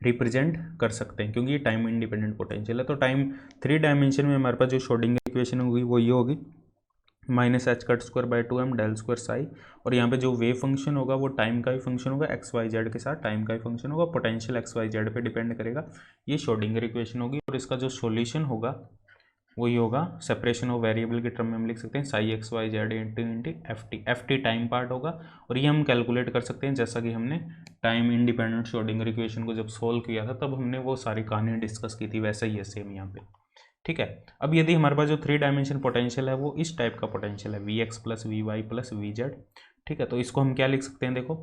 रिप्रेजेंट कर सकते हैं क्योंकि ये टाइम इंडिपेंडेंट पोटेंशियल है। तो टाइम 3 डायमेंशन में हमारे पास जो श्रोडिंगर इक्वेशन होगी वो ये होगी, -h²/2m del² साई, और यहाँ पे जो वेव फंक्शन होगा वो टाइम का ही फंक्शन होगा, XYZ के साथ टाइम का ही फंक्शन होगा, पोटेंशियल XYZ पे डिपेंड करेगा, ये श्रोडिंगर इक्वेशन होगी। और इसका जो सॉल्यूशन होगा वही होगा, सेपरेशन ऑफ वेरिएबल के टर्म में हम लिख सकते हैं ψXYZ into FT time part होगा, और ये हम कैलकुलेट कर सकते हैं, जैसा कि हमने टाइम इंडिपेंडेंट श्रोडिंगर इक्वेशन को जब सोल्व किया था तब हमने वो सारी कहानी डिस्कस की थी, वैसा ही है सेम यहाँ पे, ठीक है। अब यदि हमारे पास जो 3 डायमेंशन पोटेंशियल है वो इस टाइप का पोटेंशियल है, Vx + Vy + Vz, ठीक है, तो इसको हम क्या लिख सकते हैं, देखो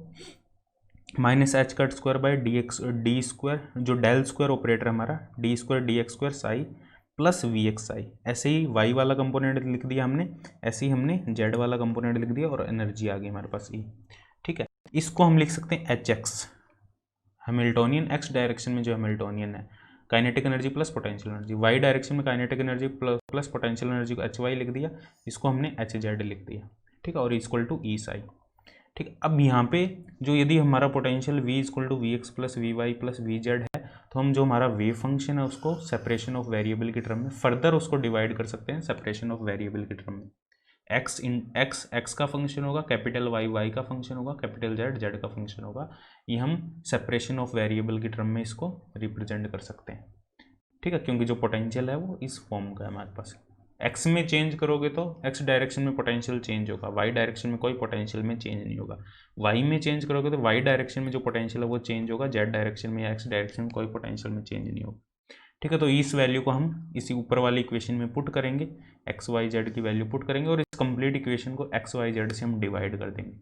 -h²/d², जो डेल स्क्वायर ऑपरेटर हमारा d² dx² Sai plus Vx Sai, ऐसे ही y वाला कंपोनेंट लिख दिया हमने, ऐसे ही हमने z वाला कंपोनेंट लिख दिया, और एनर्जी आ गई हमारे पास E, ठीक है। इसको हम लिख सकते हैं Hx, हैमिल्टोनियन, x डायरेक्शन में जो हैमिल्टोनियन है, kinetic energy plus potential energy, y direction में kinetic energy plus potential energy को Hy लिख दिया, इसको हमने Hz लिख दिया, ठीक है, और इक्वल टू E साई, ठीक। अब यहाँ पे जो यदि हमारा potential V = Vx + Vy + Vz है, तो हम जो हमारा वेव फंक्शन है उसको सेपरेशन ऑफ वेरिएबल की टर्म में फर्दर उसको डिवाइड कर सकते हैं, सेपरेशन ऑफ वेरिएबल की टर्म में, x का फंक्शन होगा, कैपिटल Y का फंक्शन होगा, कैपिटल Z का फंक्शन होगा, ये हम सेपरेशन ऑफ वेरिएबल की टर्म में इसको रिप्रेजेंट कर सकते हैं, ठीक है, क्योंकि जो पोटेंशियल है वो इस फॉर्म का है हमारे पास। x में चेंज करोगे तो x डायरेक्शन में पोटेंशियल चेंज होगा, y डायरेक्शन में कोई पोटेंशियल में चेंज नहीं होगा, y में चेंज करोगे तो y डायरेक्शन में जो पोटेंशियल है वो चेंज होगा, z डायरेक्शन में या x डायरेक्शन में कोई पोटेंशियल में चेंज नहीं होगा, ठीक है। तो इस वैल्यू को हम इसी ऊपर वाली इक्वेशन में पुट करेंगे, XYZ की वैल्यू पुट करेंगे, और इस कंप्लीट इक्वेशन को XYZ से हम डिवाइड कर देंगे,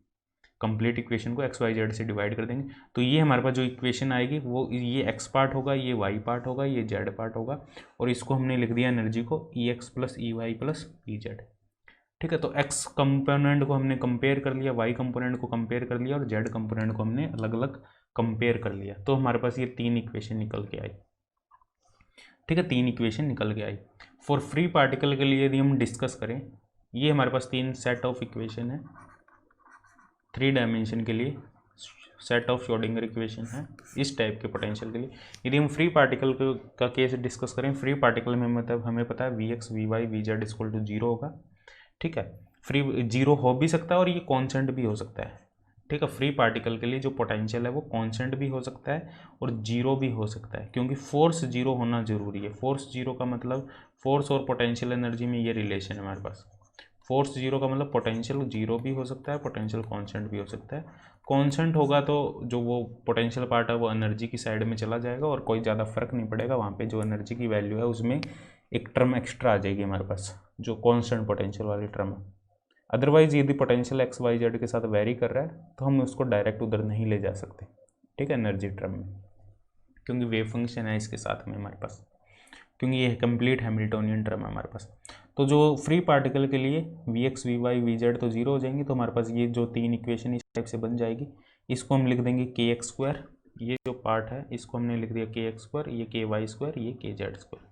कंप्लीट इक्वेशन को XYZ से डिवाइड कर देंगे, तो ये हमारे पास जो इक्वेशन आएगी वो ये x पार्ट होगा, ये y पार्ट होगा, ये z पार्ट होगा, और इसको हमने लिख दिया एनर्जी को Ex + Ey + Ez, ठीक है। तो x कंपोनेंट को हमने कंपेयर कर लिया, y कंपोनेंट को कंपेयर कर लिया, और z कंपोनेंट को हमने अलग अलग कंपेयर कर लिया, तो हमारे पास ये 3 इक्वेशन निकल के आई, ठीक है, 3 इक्वेशन निकल के आई। फॉर फ्री पार्टिकल के लिए यदि हम डिस्कस करें, ये हमारे पास 3 सेट ऑफ इक्वेशन है, 3 डायमेंशन के लिए सेट ऑफ श्रोडिंगर इक्वेशन है इस टाइप के पोटेंशियल के लिए। यदि हम फ्री पार्टिकल का केस डिस्कस करें, फ्री पार्टिकल में मतलब हमें पता है Vx Vy Vz = 0 होगा, ठीक है, फ्री 0 हो भी सकता है और ये कॉन्स्टेंट भी हो सकता है, ठीक है। फ्री पार्टिकल के लिए जो पोटेंशियल है वो कॉन्स्टेंट भी हो सकता है और 0 भी हो सकता है, क्योंकि फोर्स 0 होना जरूरी है। फोर्स 0 का मतलब फोर्स और पोटेंशियल एनर्जी में ये रिलेशन है हमारे पास, फोर्स 0 का मतलब पोटेंशियल 0 भी हो सकता है, पोटेंशियल कांस्टेंट भी हो सकता है, कांस्टेंट होगा तो जो वो पोटेंशियल पार्ट है वो एनर्जी की साइड में चला जाएगा और कोई ज़्यादा फर्क नहीं पड़ेगा, वहाँ पे जो एनर्जी की वैल्यू है उसमें एक टर्म एक्स्ट्रा आ जाएगी हमारे पास, जो कांस्टेंट पोटेंशियल वाली टर्म है। अदरवाइज यदि पोटेंशियल एक्स वाई जेड के साथ वेरी कर रहा है तो हम उसको डायरेक्ट उधर नहीं ले जा सकते, ठीक है, एनर्जी टर्म में, क्योंकि वेव फंक्शन है इसके साथ में हमारे पास, क्योंकि ये कंप्लीट हैमिल्टोनियन टर्म है हमारे पास। तो जो फ्री पार्टिकल के लिए V X V Y V Z तो जीरो हो जाएंगी, तो हमारे पास ये जो तीन इक्वेशन इस टाइप से बन जाएगी। इसको हम लिख देंगे के एक्स स्क्वायर, ये जो पार्ट है इसको हमने लिख दिया के एक्स स्क्वायर, ये के वाई स्क्वायर, ये के जेड स्क्वायर,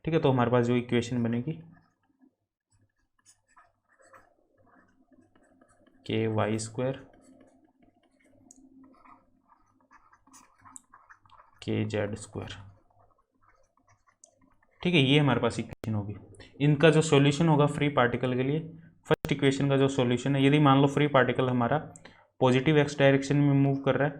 ठीक है। तो हमारे पास जो इक्वेशन बनेगी के वाई स्क्वायर के जेड स्क्वायर, ठीक है, ये हमारे पास इक्वेशन होगी। इनका जो सॉल्यूशन होगा फ्री पार्टिकल के लिए, फर्स्ट इक्वेशन का जो सॉल्यूशन है, यदि मान लो फ्री पार्टिकल हमारा पॉजिटिव एक्स डायरेक्शन में मूव कर रहा है,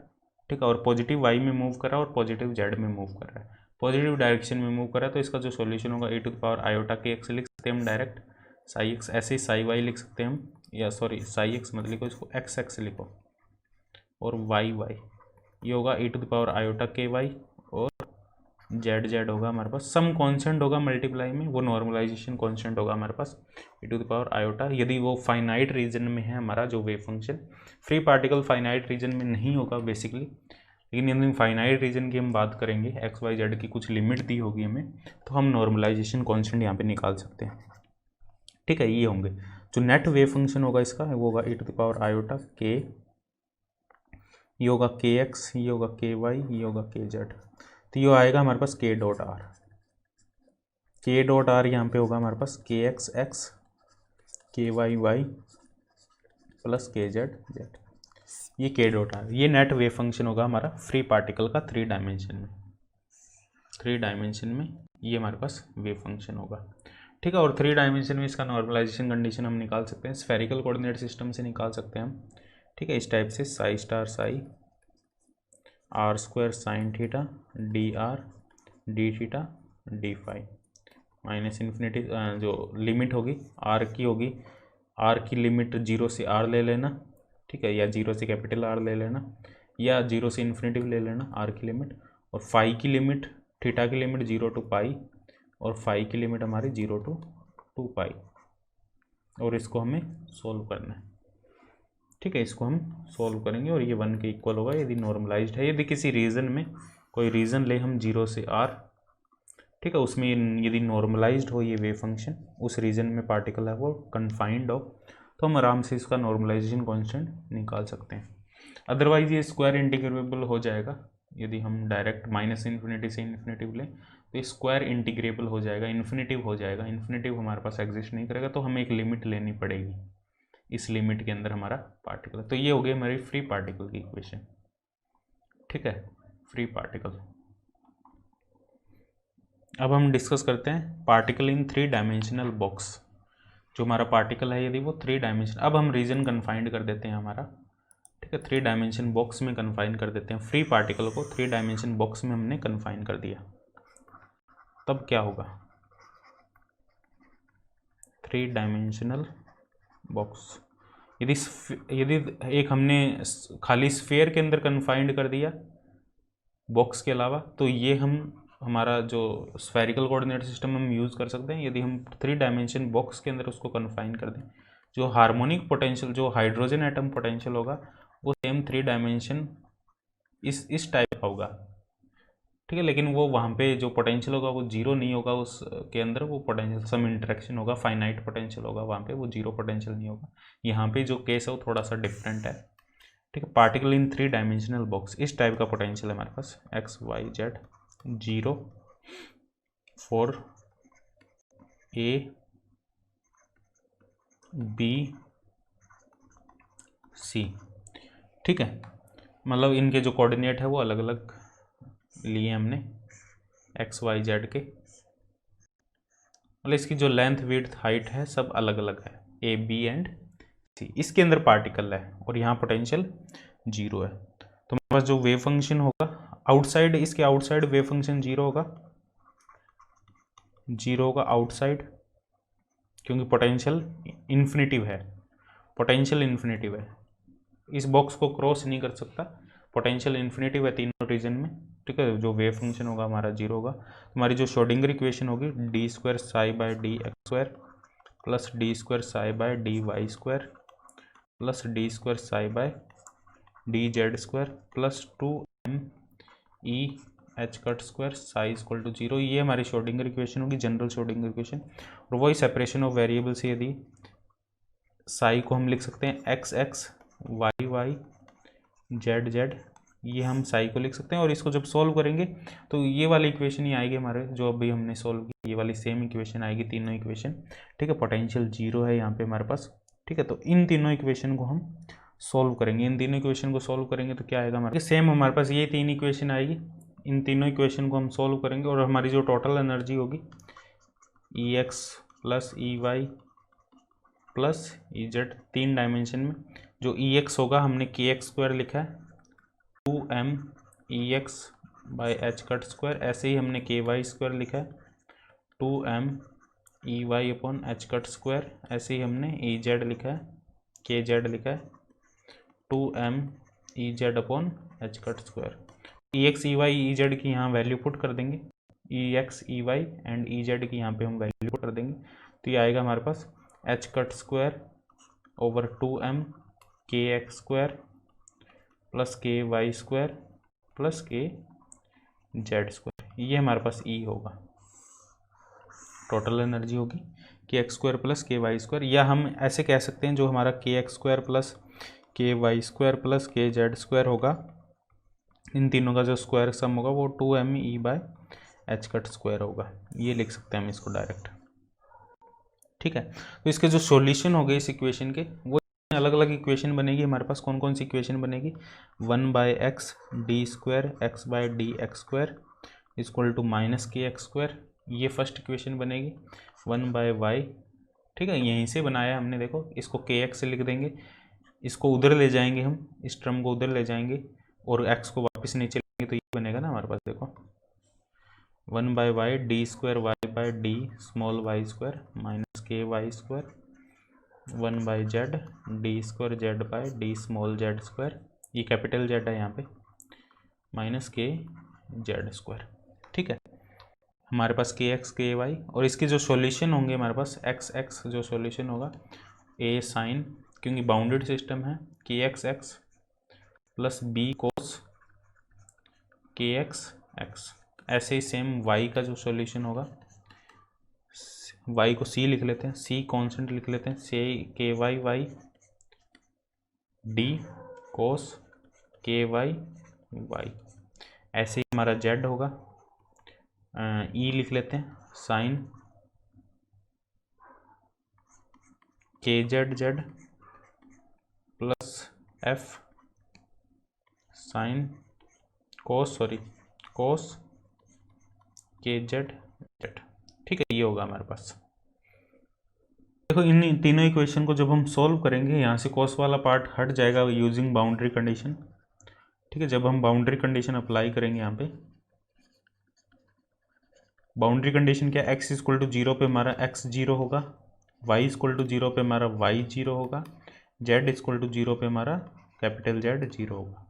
ठीक है, और पॉजिटिव वाई में मूव कर रहा है और पॉजिटिव जेड में मूव कर रहा है, पॉजिटिव डायरेक्शन में मूव कर रहा है, तो इसका जो सॉल्यूशन होगा e⁻i के एक्स लिख सकते हैं हम डायरेक्ट, साई एक्स, ऐसे ही साई वाई लिख सकते हैं हम, या सॉरी साई एक्स मत लिखो, इसको एक्स एक्स लिखो, और वाई वाई ये होगा e⁻i के वाई, और जेड जेड होगा हमारे पास, सम कांस्टेंट होगा मल्टीप्लाई में, वो नॉर्मलाइजेशन कांस्टेंट होगा हमारे पास e⁻i, यदि वो फाइनाइट रीजन में है हमारा जो wave function. Free particle finite region में नहीं होगा बेसिकली, लेकिन यदि फाइनाइट रीजन की हम बात करेंगे, एक्स वाई जेड की कुछ लिमिट दी होगी हमें, तो हम नॉर्मलाइजेशन कांस्टेंट यहाँ पे निकाल सकते हैं, ठीक है। ये होंगे जो नेट वेव फंक्शन होगा इसका, वो होगा e⁻i के, ये होगा के एक्स, ये होगा के वाई, ये होगा के जेड, तो ये आएगा हमारे पास के डॉट आर, के डॉट आर यहाँ पे होगा हमारे पास के एक्स एक्स, के वाई वाई प्लस के जेड जेड, ये के डॉट आर, ये नेट वेव फंक्शन होगा हमारा फ्री पार्टिकल का थ्री डायमेंशन में, ये हमारे पास वेव फंक्शन होगा, ठीक है। और थ्री डायमेंशन में इसका नॉर्मलाइजेशन कंडीशन हम निकाल सकते हैं, स्फेरिकल कोऑर्डिनेट सिस्टम से निकाल सकते हैं हम, ठीक है, इस टाइप से psi star psi R square sine theta D R D theta D phi minus infinity, जो लिमिट होगी आर की होगी, आर की लिमिट जीरो से आर ले लेना, ठीक है, या जीरो से कैपिटल आर ले लेना, या जीरो से इन्फिनिटी ले लेना आर की लिमिट, और फाई की लिमिट, थीटा की लिमिट जीरो टू पाई, और फाई की लिमिट हमारी जीरो टू टू पाई, और इसको हमें सोल्व करना है, ठीक है, इसको हम सोल्व करेंगे और ये 1 के इक्वल होगा यदि नॉर्मलाइज्ड है। यदि किसी रीजन में कोई रीजन ले हम जीरो से आर, ठीक है, उसमें यदि नॉर्मलाइज्ड हो ये वेव फंक्शन, उस रीजन में पार्टिकल है वो कन्फाइंड हो, तो हम आराम से इसका नॉर्मलाइजेशन कांस्टेंट निकाल सकते हैं। अदरवाइज ये स्क्वायर इंटीग्रेबल हो जाएगा, यदि हम डायरेक्ट माइनस इन्फिनिटी से इन्फिनिटिव लें तो ये स्क्वायर इंटीग्रेबल हो जाएगा, इन्फिनिटिव हो जाएगा, इन्फिनिटिव हमारे पास एग्जिस्ट नहीं करेगा, तो हमें एक लिमिट लेनी पड़ेगी, इस लिमिट के अंदर हमारा पार्टिकल है। तो ये हो गई हमारी फ्री पार्टिकल की इक्वेशन, ठीक है, फ्री पार्टिकल। अब हम डिस्कस करते हैं particle in three dimensional box, जो हमारा पार्टिकल है यदि वो थ्री डायमेंशन, अब हम रीजन कन्फाइंड कर देते हैं हमारा, ठीक है, थ्री डायमेंशन बॉक्स में कन्फाइन कर देते हैं, फ्री पार्टिकल को थ्री डायमेंशन बॉक्स में हमने कन्फाइन कर दिया, तब क्या होगा, थ्री डायमेंशनल बॉक्स, यदि एक हमने खाली स्फीयर के अंदर कन्फाइंड कर दिया बॉक्स के अलावा, तो ये हमारा जो स्फेरिकल कोऑर्डिनेट सिस्टम हम यूज़ कर सकते हैं। यदि हम थ्री डायमेंशन बॉक्स के अंदर उसको कन्फाइन कर दें, जो हार्मोनिक पोटेंशियल, जो हाइड्रोजन एटम पोटेंशियल होगा, वो सेम थ्री डायमेंशन इस टाइप का होगा, ठीक है, लेकिन वो वहाँ पे जो पोटेंशियल होगा वो जीरो नहीं होगा, उसके अंदर वो पोटेंशियल सम इंटरेक्शन होगा, फाइनाइट पोटेंशियल होगा वहाँ पे, वो जीरो पोटेंशियल नहीं होगा। यहाँ पे जो केस है वो थोड़ा सा डिफरेंट है, ठीक है। Particle in three dimensional box, इस टाइप का पोटेंशियल है हमारे पास, x y z, zero for a b c, ठीक है, मतलब इनके जो कोऑर्डिनेट है वो अलग अलग लिए हमने एक्स वाई जेड के, मतलब इसकी जो लेंथ विड्थ हाइट है सब अलग अलग है, ए बी एंड सी, इसके अंदर पार्टिकल है और यहाँ पोटेंशियल जीरो है। तो हमारे पास जो वेव फंक्शन होगा आउटसाइड, इसके आउटसाइड वेव फंक्शन जीरो होगा आउटसाइड, क्योंकि पोटेंशियल इन्फिनिटिव है, इस बॉक्स को क्रॉस नहीं कर सकता, पोटेंशियल इन्फिनिटिव है तीनों रीजन में, ठीक है। जो वेव फंक्शन होगा हमारा जीरो होगा। हमारी जो श्रोडिंगर इक्वेशन होगी D square psi by D x square plus D square psi by D Y square plus D square psi by D Z square plus 2m E H cut square psi equal to 0, ये हमारी Schrodinger equation होगी, general Schrodinger equation. और वही separation of variable से यदि साई को हम लिख सकते हैं X X Y Y Z Z, ये हम साई को लिख सकते हैं। और इसको जब सॉल्व करेंगे तो ये वाली इक्वेशन ही आएगी हमारे, जो अभी हमने सॉल्व की ये वाली सेम इक्वेशन आएगी, तीनों इक्वेशन, ठीक है। पोटेंशियल जीरो है यहाँ पे हमारे पास, ठीक है। तो इन तीनों इक्वेशन को हम सॉल्व करेंगे, इन तीनों इक्वेशन को सॉल्व करेंगे तो क्या आएगा हमारे सेम, हमारे पास ये तीन इक्वेशन आएगी, इन तीनों इक्वेशन को हम सॉल्व करेंगे और हमारी जो टोटल एनर्जी होगी e x plus e y plus e z, तीन डायमेंशन में। जो ई एक्स होगा हमने के एक्स स्क्वायर लिखा है 2m E X by H cut square, ऐसे ही हमने के वाई स्क्वायर लिखा है 2m E Y upon H cut square, ऐसे ही हमने ई जेड लिखा है के जेड लिखा है 2m e z upon H cut square. E x e y e z की यहाँ वैल्यू पुट कर देंगे, e x e y and e z की यहाँ पे हम वैल्यू पुट कर देंगे, तो ये आएगा हमारे पास h cut square over 2m k x square plus के वाई स्क्वायर प्लस के जेड स्क्वायर, ये हमारे पास ई होगा, टोटल एनर्जी होगी के एक्स स्क्वायर प्लस के वाई स्क्वायर। या हम ऐसे कह सकते हैं जो हमारा के एक्स स्क्वायर प्लस के वाई स्क्वायर प्लस के जेड स्क्वायर होगा, इन तीनों का जो स्क्वायर सम होगा वो 2m E by H cut square होगा, ये लिख सकते हैं हम इसको डायरेक्ट, ठीक है। तो इसके जो सॉल्यूशन हो गए इस इक्वेशन के, वो अलग अलग इक्वेशन बनेगी हमारे पास। कौन कौन सी इक्वेशन बनेगी, 1 by X D square X by D x square equal to minus K x square, ये फर्स्ट इक्वेशन बनेगी। 1 बाय वाई, ठीक है, यहीं से बनाया हमने, देखो इसको के एक्स से लिख देंगे, इसको उधर ले जाएंगे हम, इस टर्म को उधर ले जाएंगे और एक्स को वापस नीचे लेंगे तो ये बनेगा ना हमारे पास, देखो 1 by y d square y by d small y square minus k Y square 1 by z d square z by d small z square, ये कैपिटल जेड है यहाँ पे, माइनस के जेड स्क्वायर, ठीक है। हमारे पास के एक्स के वाई, और इसके जो सॉल्यूशन होंगे हमारे पास एक्स एक्स जो सॉल्यूशन होगा ए साइन, क्योंकि बाउंडेड सिस्टम है, के एक्स एक्स प्लस बी कोस के एक्स एक्स, ऐसे ही सेम वाई का जो सॉल्यूशन होगा, वाई को सी लिख लेते हैं, सी कांस्टेंट लिख लेते हैं, सी के वाई वाई डी कोस के वाई वाई, ऐसे ही हमारा जेड होगा, ई लिख लेते हैं sign k z Z plus F sine cos के जेड जेड, ठीक है, ये होगा हमारे पास। देखो इन तीनों इक्वेशन को जब हम सॉल्व करेंगे, यहाँ से कॉस वाला पार्ट हट जाएगा यूजिंग बाउंड्री कंडीशन, ठीक है। जब हम बाउंड्री कंडीशन अप्लाई करेंगे, यहाँ पे बाउंड्री कंडीशन क्या, x इक्वल टू 0 पे हमारा x 0 होगा, y इक्वल टू 0 पे हमारा y 0 होगा, z इक्वल टू 0 पे हमारा कैपिटल Z 0 होगा।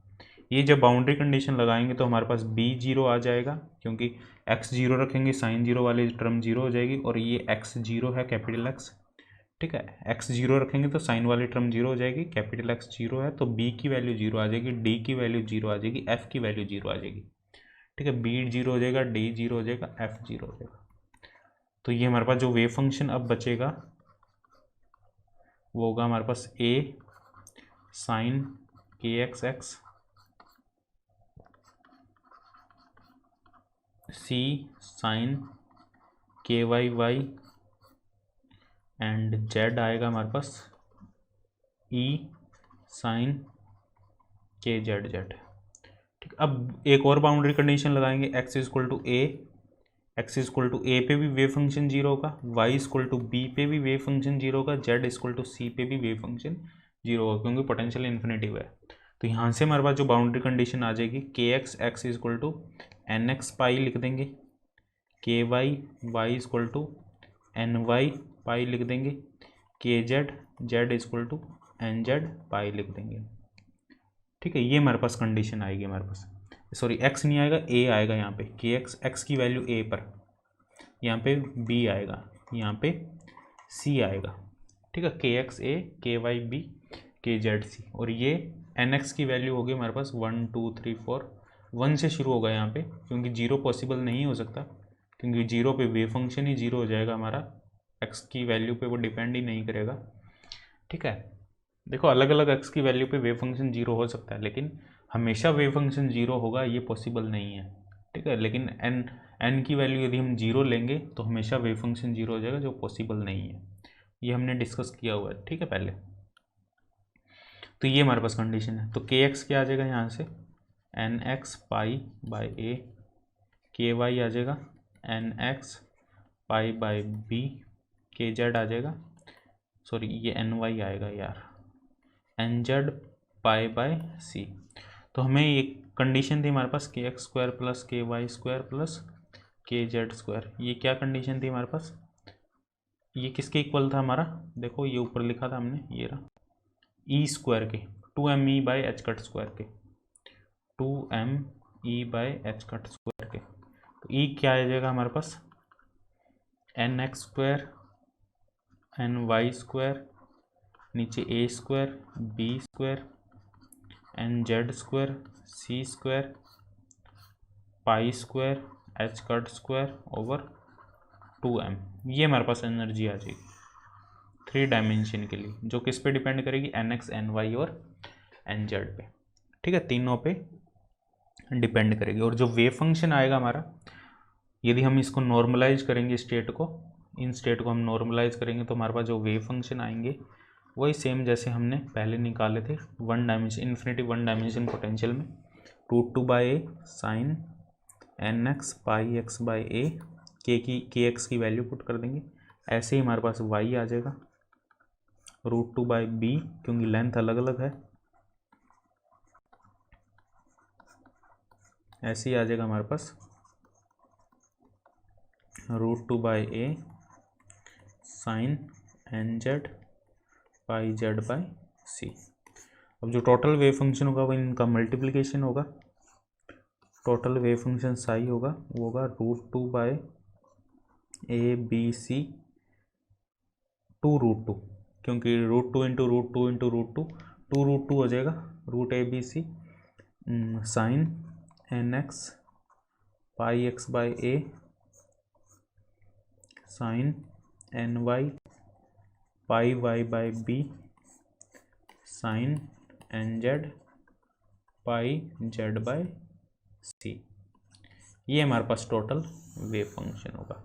ये जब बाउंड्री कंडीशन लगाएंगे तो हमारे पास b 0 आ जाएगा, क्योंकि x 0 रखेंगे साइन 0 वाली टर्म 0 हो जाएगी, और ये x 0 है कैपिटल X, ठीक है। x 0 रखेंगे तो साइन वाली टर्म 0 हो जाएगी, कैपिटल X 0 है तो b की वैल्यू 0 आ जाएगी, d की वैल्यू 0 आ जाएगी, f की वैल्यू 0 आ जाएगी, ठीक है। b 0 हो जाएगा, d 0 हो जाएगा, f 0 हो जाएगा। तो ये हमारे पास जो वेव फंक्शन अब बचेगा वो होगा हमारे पास a sine k x x, c sine k y y and z आएगा हमारे पास e sine k z z, ठीक। अब एक और बाउंड्री कंडीशन लगाएंगे, x equal to a, x equal to a पे भी वेव फंक्शन 0 होगा, y इक्वल टू बी पे भी वेव फंक्शन 0 होगा, z इक्वल टू सी पे भी वेव फंक्शन 0 होगा, क्योंकि पोटेंशियल इन्फिनिटिव है। तो यहाँ से हमारे पास जो बाउंड्री कंडीशन आ जाएगी, k x x equal to n x pi लिख देंगे, k y y equal to n y pi लिख देंगे, k z z equal to n Z pi लिख देंगे, ठीक है, ये हमारे पास कंडीशन आएगी, हमारे पास सॉरी एक्स नहीं आएगा, ए आएगा यहाँ पे, के एक्स की वैल्यू ए पर, यहाँ पे बी आएगा, यहाँ पे सी आएगा। ठीक है, के एक्स ए, K Y B, K Z C, और ये एन एक्स की वैल्यू होगी हमारे पास 1 2 3 4, 1 से शुरू होगा यहाँ पे, क्योंकि जीरो पॉसिबल नहीं हो सकता, क्योंकि जीरो पे वेव फंक्शन ही जीरो हो जाएगा हमारा, एक्स की वैल्यू पे वो डिपेंड ही नहीं करेगा। ठीक है, देखो अलग अलग एक्स की वैल्यू पे वेव फंक्शन जीरो हो सकता है, लेकिन हमेशा वेव फंक्शन जीरो होगा ये पॉसिबल नहीं है। ठीक है, लेकिन एन की वैल्यू यदि हम जीरो लेंगे तो हमेशा वेव फंक्शन जीरो हो जाएगा, जो पॉसिबल नहीं है, ये हमने डिस्कस किया हुआ है। ठीक है, पहले तो ये हमारे पास कंडीशन है। तो के एक्स क्या आ जाएगा यहाँ से, N x pi by A, K Y आ जाएगा N x pi by B, K Z आ जाएगा, सॉरी ये एन वाई आएगा यार, N Z pi by C. तो हमें ये कंडीशन थी हमारे पास के एक्स स्क्वायर प्लस के वाई स्क्वायर प्लस के जेड स्क्वायर, ये क्या कंडीशन थी हमारे पास, ये किसके इक्वल था हमारा, देखो ये ऊपर लिखा था हमने, ये रहा, ई स्क्वायर के, 2m e by H cut square के, 2m e by H cut square के। तो ई क्या आ जाएगा हमारे पास, n x square n y square, नीचे a square b square n z square c square pi square h cut square over 2m। ये हमारे पास एनर्जी आ जाएगी 3 डायमेंशन के लिए, जो किस पे डिपेंड करेगी, एन एक्स एन वाई और एन जेड पे। ठीक है, तीनों पे डिपेंड करेगी। और जो वेव फंक्शन आएगा हमारा, यदि हम इसको नॉर्मलाइज करेंगे स्टेट को, इन स्टेट को हम नॉर्मलाइज करेंगे तो हमारे पास जो वेव फंक्शन आएंगे वही सेम जैसे हमने पहले निकाले थे, 1 डायमेंशन इन्फिनिटी 1 डायमेंशन पोटेंशियल में, √2/a sine n x pi x by A, k x की वैल्यू पुट कर देंगे, ऐसे ही हमारे पास y आ जाएगा √2/b, क्योंकि लेंथ अलग अलग है, ऐसे ही आ जाएगा हमारे पास √2/a sine n Z pi z by c. अब जो टोटल वेव फंक्शन होगा वो इनका मल्टीप्लिकेशन होगा, टोटल वेव फंक्शन साई होगा, वो होगा √2/a बी सी 2√2, क्योंकि √2 इंटू √2 इंटू √2 2√2 हो जाएगा, √a/b/c sine n x pi x by a sine n y pi y by b sine n Z pi z by c. ये हमारे पास total wave function होगा।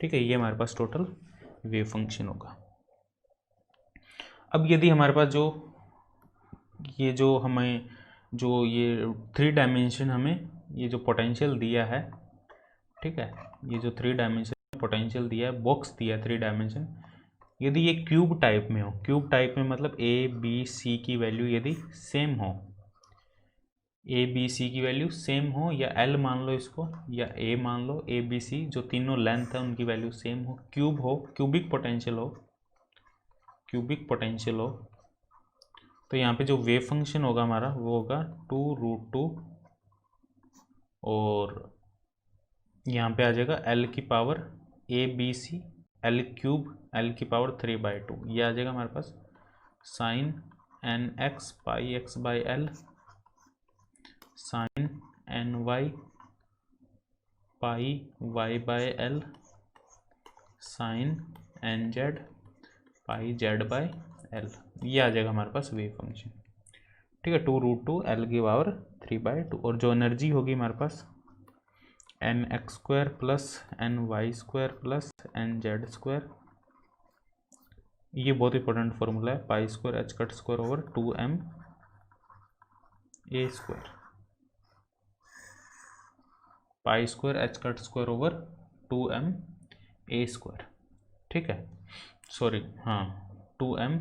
ठीक है, ये हमारे पास टोटल वेव फंक्शन होगा। अब यदि हमारे पास जो हमें जो ये 3 डायमेंशन हमें ये जो पोटेंशियल दिया है, ठीक है, ये जो 3 डायमेंशन पोटेंशियल दिया है, बॉक्स दिया है 3 डायमेंशन, यदि ये क्यूब टाइप में हो, क्यूब टाइप में मतलब ए बी सी की वैल्यू यदि सेम हो, ए बी सी की वैल्यू सेम हो, या एल मान लो इसको, या ए मान लो, ए बी सी जो तीनों लेंथ है उनकी वैल्यू सेम हो, क्यूब हो, क्यूबिक पोटेंशियल हो, क्यूबिक पोटेंशियल हो, तो यहाँ पे जो वेव फंक्शन होगा हमारा वो होगा 2√2, और यहाँ पे आ जाएगा एल की power a b c l cube l की पावर 3/2, ये आ जाएगा हमारे पास sine n x pi x by l sine n y pi y by l sine n Z pi z by l, ये आ जाएगा हमारे पास वेव फंक्शन। ठीक है, 2√2 एल की पावर 3/2, और जो एनर्जी होगी हमारे पास n x square plus n y square plus n z square, ये बहुत इंपॉर्टेंट फॉर्मूला है, pi square h cut square over 2m a square, pi square h cut square over 2m a square. ठीक है, sorry हाँ 2m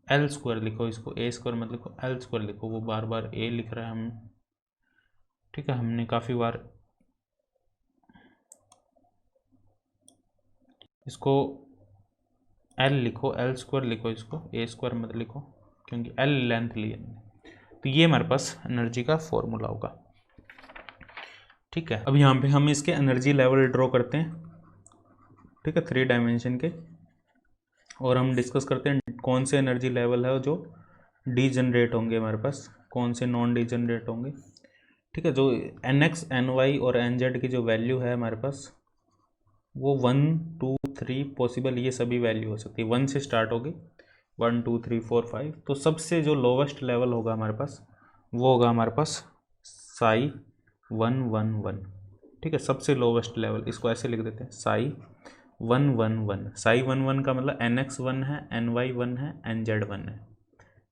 L square लिखो, इसको ए square मत लिखो, एल स्क्वायर लिखो, वो बार बार ए लिख रहा है हम। ठीक है, हमने काफ़ी बार इसको एल लिखो, एल स्क्वायर लिखो, इसको ए स्क्वायर मत लिखो, क्योंकि L लेंथ ली हमने। तो ये हमारे पास एनर्जी का फॉर्मूला होगा। ठीक है, अब यहाँ पे हम इसके एनर्जी लेवल ड्रॉ करते हैं। ठीक है, 3 डायमेंशन के, और हम डिस्कस करते हैं कौन से एनर्जी लेवल है जो डीजनरेट होंगे हमारे पास, कौन से नॉन डीजनरेट होंगे। ठीक है, जो NX NY और NZ की जो वैल्यू है हमारे पास वो 1 2 3 पॉसिबल, ये सभी वैल्यू हो सकती है। 1 से स्टार्ट होगी, 1 2 3 4 5। तो सबसे जो लोवेस्ट लेवल होगा हमारे पास वो होगा हमारे पास साई 1 1 1। ठीक है, सबसे लोवेस्ट लेवल, इसको ऐसे लिख देते हैं साई 1 1 1। साई 1 1 का मतलब NX 1 है, NY 1 है, NZ 1 है।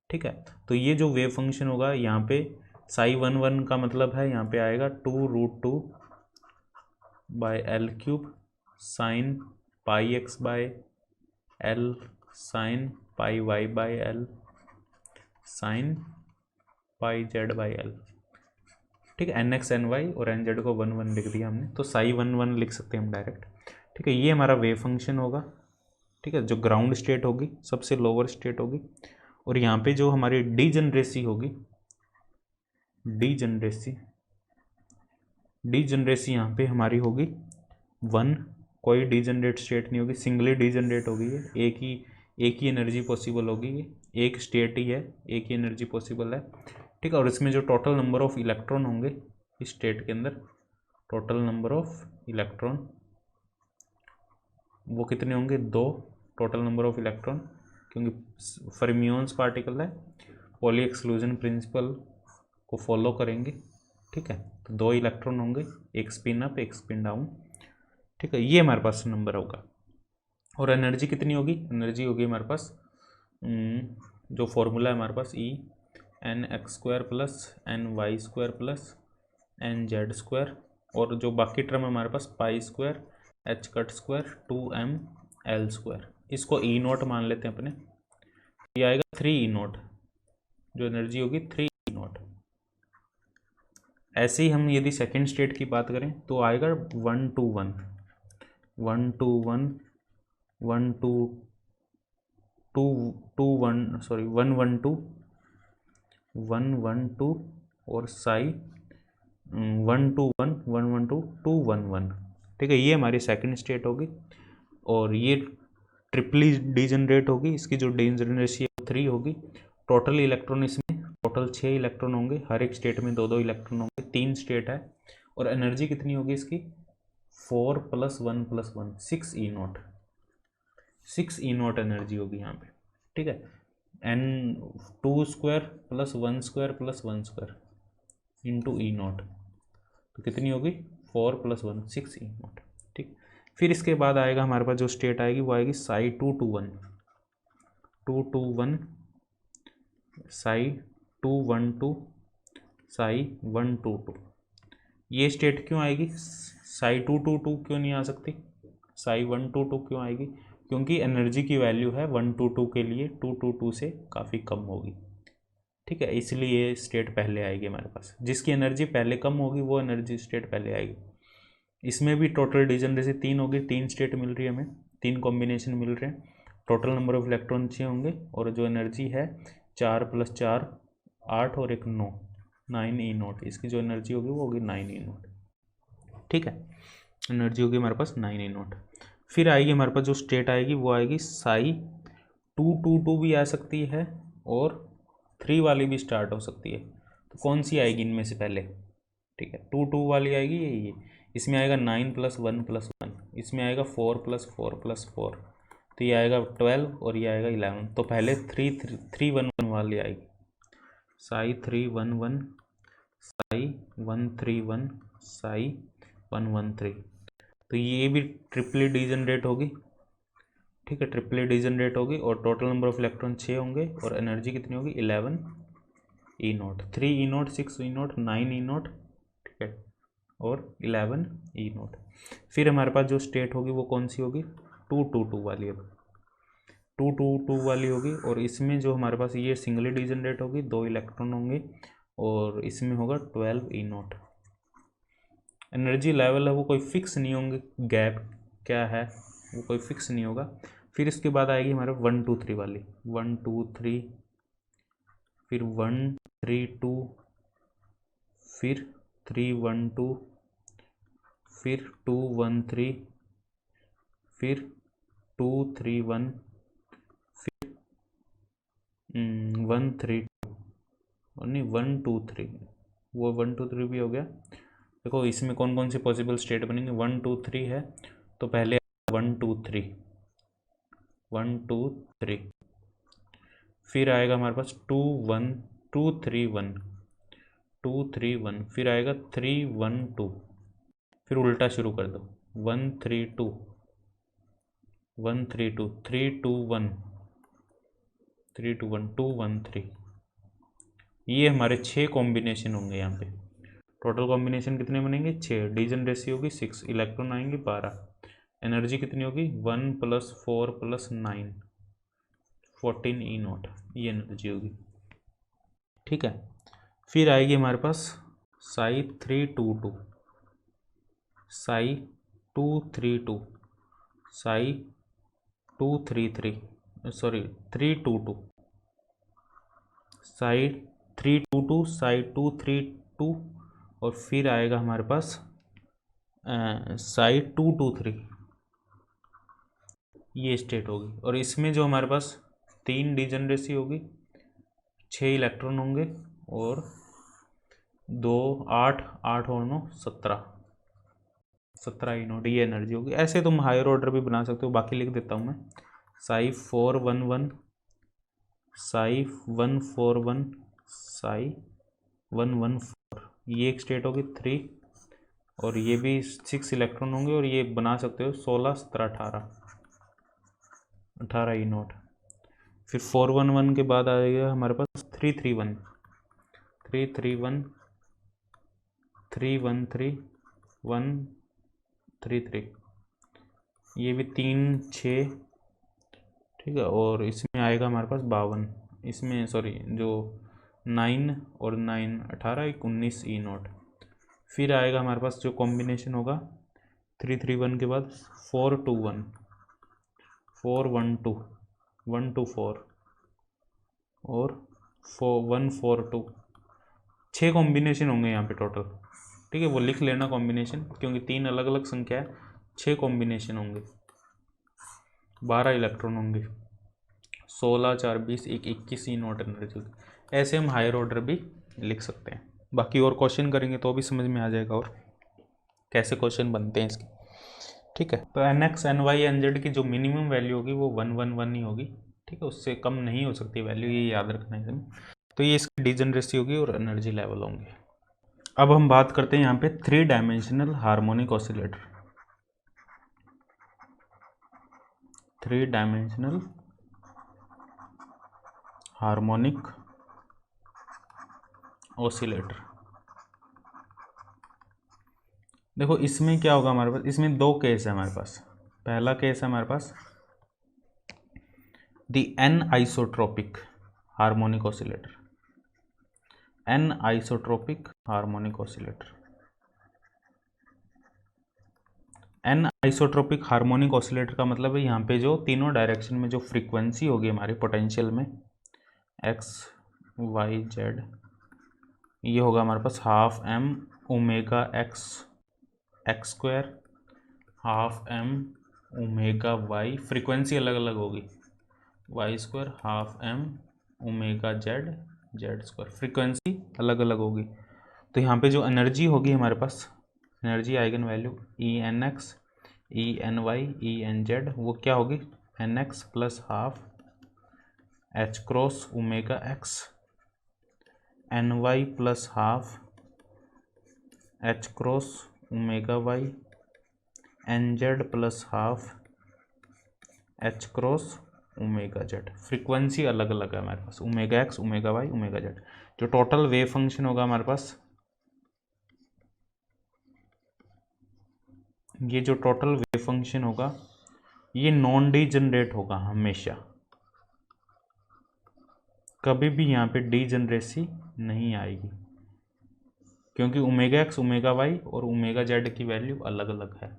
ठीक है, तो ये जो वेव फंक्शन होगा यहाँ पे साई 1 1 का मतलब है यहाँ पे आएगा 2√2 by L cube sine pi x by L sine pi y by L sine pi z by L। ठीक है, NX NY और NZ को 1 1 लिख दिया हमने, तो साई 1 1 लिख सकते हैं हम डायरेक्ट। ठीक है, ये हमारा वेव फंक्शन होगा। ठीक है, जो ग्राउंड स्टेट होगी, सबसे लोअर स्टेट होगी, और यहाँ पे जो हमारी डीजनरेसी होगी, डीजनरेसी यहाँ पे हमारी होगी 1। कोई डीजनरेट स्टेट नहीं होगी, सिंगली डीजनरेट होगी ये, एक ही एनर्जी पॉसिबल होगी, ये एक स्टेट ही है, एक ही एनर्जी पॉसिबल है। ठीक है, और इसमें जो टोटल नंबर ऑफ इलेक्ट्रॉन होंगे इस स्टेट के अंदर, टोटल नंबर ऑफ इलेक्ट्रॉन वो कितने होंगे, 2 टोटल नंबर ऑफ इलेक्ट्रॉन, क्योंकि फर्मियोन्स पार्टिकल है, पॉली एक्सक्लूजन प्रिंसिपल को फॉलो करेंगे। ठीक है, तो 2 इलेक्ट्रॉन होंगे, एक स्पिन अप एक स्पिन डाउन। ठीक है, ये हमारे पास नंबर होगा। और एनर्जी कितनी होगी, एनर्जी होगी हमारे पास जो फॉर्मूला है हमारे पास ENX² plus NY² plus NZ², और जो बाकी टर्म है हमारे पास π² H² 2mL²। इसको E0 मान लेते हैं अपने, ये आएगा 3E0, जो एनर्जी होगी 3E0। ऐसे ही हम यदि सेकेंड स्टेट की बात करें तो आएगा 1 2 1 1 2 1 1 2 2 2 1 सॉरी 1 1 2 1 1 2 और साई 1 2 1 1 1 2 2 1 1। ठीक है, ये हमारी सेकंड स्टेट होगी, और ये ट्रिपली डीजनरेट होगी। इसकी जो डीजनरेसी 3 होगी। टोटल इलेक्ट्रॉन इसमें टोटल 6 इलेक्ट्रॉन होंगे, हर एक स्टेट में 2 इलेक्ट्रॉन होंगे, 3 स्टेट है। और एनर्जी कितनी होगी इसकी 4 + 1 + 1 6E0, 6E0 एनर्जी होगी यहाँ पे। ठीक है, N2² + 1² + 1² इंटू E0, तो कितनी होगी 4 + 1 6E0। ठीक, फिर इसके बाद आएगा हमारे पास जो स्टेट आएगी वो आएगी साई 2 2 1 2 2 1 साई 2 1 2 साई 1 2 2। ये स्टेट क्यों आएगी, साई 2 2 2 क्यों नहीं आ सकती, साई 1 2 2 क्यों आएगी, क्योंकि एनर्जी की वैल्यू है 1 2 2 के लिए 2 2 2 से काफ़ी कम होगी। ठीक है, इसलिए ये स्टेट पहले आएगी हमारे पास, जिसकी एनर्जी पहले कम होगी वो एनर्जी स्टेट पहले आएगी। इसमें भी टोटल डीजनरेसी 3 होगी, 3 स्टेट मिल रही है हमें, 3 कॉम्बिनेशन मिल रहे हैं, टोटल नंबर ऑफ इलेक्ट्रॉन 6 होंगे, और जो एनर्जी है 4 + 4 8 और 1 9 9E0। इसकी जो एनर्जी होगी वो होगी 9E0। ठीक है, एनर्जी होगी हमारे पास 9E0। फिर आएगी हमारे पास जो स्टेट आएगी वो आएगी साई 2 2 2 भी आ सकती है, और 3 वाली भी स्टार्ट हो सकती है। तो कौन सी आएगी इनमें से पहले, ठीक है 2 2 वाली आएगी ये, इसमें आएगा 9 + 1 + 1, इसमें आएगा 4 + 4 + 4, तो ये आएगा 12 और ये आएगा 11। तो पहले 3 1 1 वाली आएगी, साई 3 1 1 साई 1 3 1 साई 1 1 3। तो ये भी ट्रिपली डीजनरेट होगी। ठीक है, ट्रिपली डीजनरेट होगी, और टोटल नंबर ऑफ इलेक्ट्रॉन 6 होंगे, और एनर्जी कितनी होगी 11E0, 3E0 6E0 9E0। ठीक है, और 11E0। फिर हमारे पास जो स्टेट होगी वो कौन सी होगी 2 2 2 वाली, अब 2 2 2 वाली होगी, और इसमें जो हमारे पास ये सिंगली डीजनरेट होगी, 2 इलेक्ट्रॉन होंगे, और इसमें होगा 12E0। एनर्जी लेवल है वो कोई फिक्स नहीं होंगे, गैप क्या है वो कोई फिक्स नहीं होगा। फिर इसके बाद आएगी हमारे 1 2 3 वाली, 1 2 3 फिर 1 3 2, फिर 3 1 2, फिर 2 1 3, फिर 2 3 1, फिर 1 3 2, और नहीं 1 2 3, वो 1 2 3 भी हो गया। देखो इसमें कौन कौन सी पॉसिबल स्टेट बनेंगे, 1 2 3 है तो पहले 1 2 3, 1 2 3, फिर आएगा हमारे पास 2 1 2 3 1, 2 3 1, फिर आएगा 3 1 2, फिर उल्टा शुरू कर दो 1 3 2, 1 3 2, 3 2 1, 3 2 1, 2 1 3। ये हमारे 6 कॉम्बिनेशन होंगे यहाँ पे। टोटल कॉम्बिनेशन कितने बनेंगे, 6। डीजनरेसी होगी 6, इलेक्ट्रॉन आएंगे 12, एनर्जी कितनी होगी 1 + 4 + 9, 14 E0, ये एनर्जी होगी। ठीक है, फिर आएगी हमारे पास साई 322, साई 232, साई 233, सॉरी 322, साई 322, साई 232, और फिर आएगा हमारे पास साई 223, ये स्टेट होगी। और इसमें जो हमारे पास 3 डिजनरेसी होगी, 6 इलेक्ट्रॉन होंगे, और 2 8 8 और 9 17 E0, ये एनर्जी होगी। ऐसे तुम हायर ऑर्डर भी बना सकते हो, बाकी लिख देता हूँ मैं। साई 411, साई 141, साई 114, ये एक स्टेट होगी 3, और ये भी 6 इलेक्ट्रॉन होंगे, और ये बना सकते हो 16 17 18 E0। फिर 411 के बाद आएगा हमारे पास 331, 331, 313, 133, ये भी 3 6, ठीक है। और इसमें आएगा हमारे पास 52, इसमें सॉरी जो 9 और 9 18 1 19 E0। फिर आएगा हमारे पास जो कॉम्बिनेशन होगा 331 के बाद 421, 412, 124, और 142, 6 कॉम्बिनेशन होंगे यहाँ पे टोटल। ठीक है, वो लिख लेना कॉम्बिनेशन, क्योंकि 3 अलग अलग संख्या है, 6 कॉम्बिनेशन होंगे, 12 इलेक्ट्रॉन होंगे, 16 4 20 1 21 E0 एनर्जी। ऐसे हम हायर ऑर्डर भी लिख सकते हैं। बाकी और क्वेश्चन करेंगे तो भी समझ में आ जाएगा और कैसे क्वेश्चन बनते हैं इसके। ठीक है, तो NX NY NZ की जो मिनिमम वैल्यू होगी वो 111 ही होगी। ठीक है, उससे कम नहीं हो सकती वैल्यू, ये याद रखना है इसमें। तो ये इसकी डिजनरेसी होगी और एनर्जी लेवल होंगे। अब हम बात करते हैं यहाँ पे 3 dimensional harmonic oscillator. 3 dimensional harmonic oscillator. देखो इसमें क्या होगा हमारे पास, इसमें 2 केस है हमारे पास। पहला केस है हमारे पास the N isotropic harmonic oscillator, N isotropic harmonic oscillator. N isotropic harmonic oscillator का मतलब है यहाँ पे जो तीनों डायरेक्शन में जो फ्रीक्वेंसी होगी हमारे पोटेंशियल में एक्स वाई जेड, ये होगा हमारे पास 12m omega X square, 12m omega Y, frequency अलग अलग होगी, Y square, 12m omega Z square, frequency अलग अलग होगी। तो यहाँ पे जो एनर्जी होगी हमारे पास, energy eigenvalue ENX ENY ENZ, वो क्या होगी NX + ½ H cross omega x, NY + ½ H cross omega y, NZ + ½ H cross omega z. Frequency अलग अलग है हमारे पास, omega x omega Y omega z. जो टोटल वेव फंक्शन होगा हमारे पास, ये जो टोटल वेव फंक्शन होगा ये नॉन डीजनरेट होगा हमेशा, कभी भी यहाँ पे डीजनरेसी नहीं आएगी, क्योंकि ओमेगा एक्स ओमेगा वाई और ओमेगा जेड की वैल्यू अलग अलग है।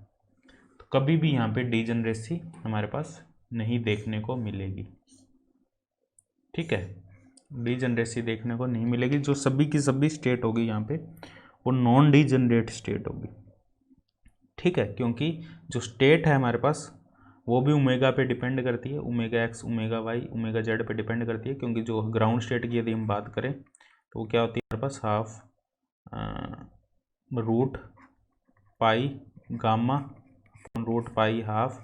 तो कभी भी यहाँ पे डीजनरेसी हमारे पास नहीं देखने को मिलेगी। ठीक है, डीजनरेसी देखने को नहीं मिलेगी। जो सभी की सभी स्टेट होगी यहाँ पे वो नॉन डीजनरेट स्टेट होगी, ठीक है, क्योंकि जो स्टेट है हमारे पास वो भी ओमेगा पे डिपेंड करती है, omega x, omega Y, omega Z पे डिपेंड करती है। क्योंकि जो ग्राउंड स्टेट की यदि हम बात करें तो वो क्या होती है हमारे पास, half root pi gamma root pi half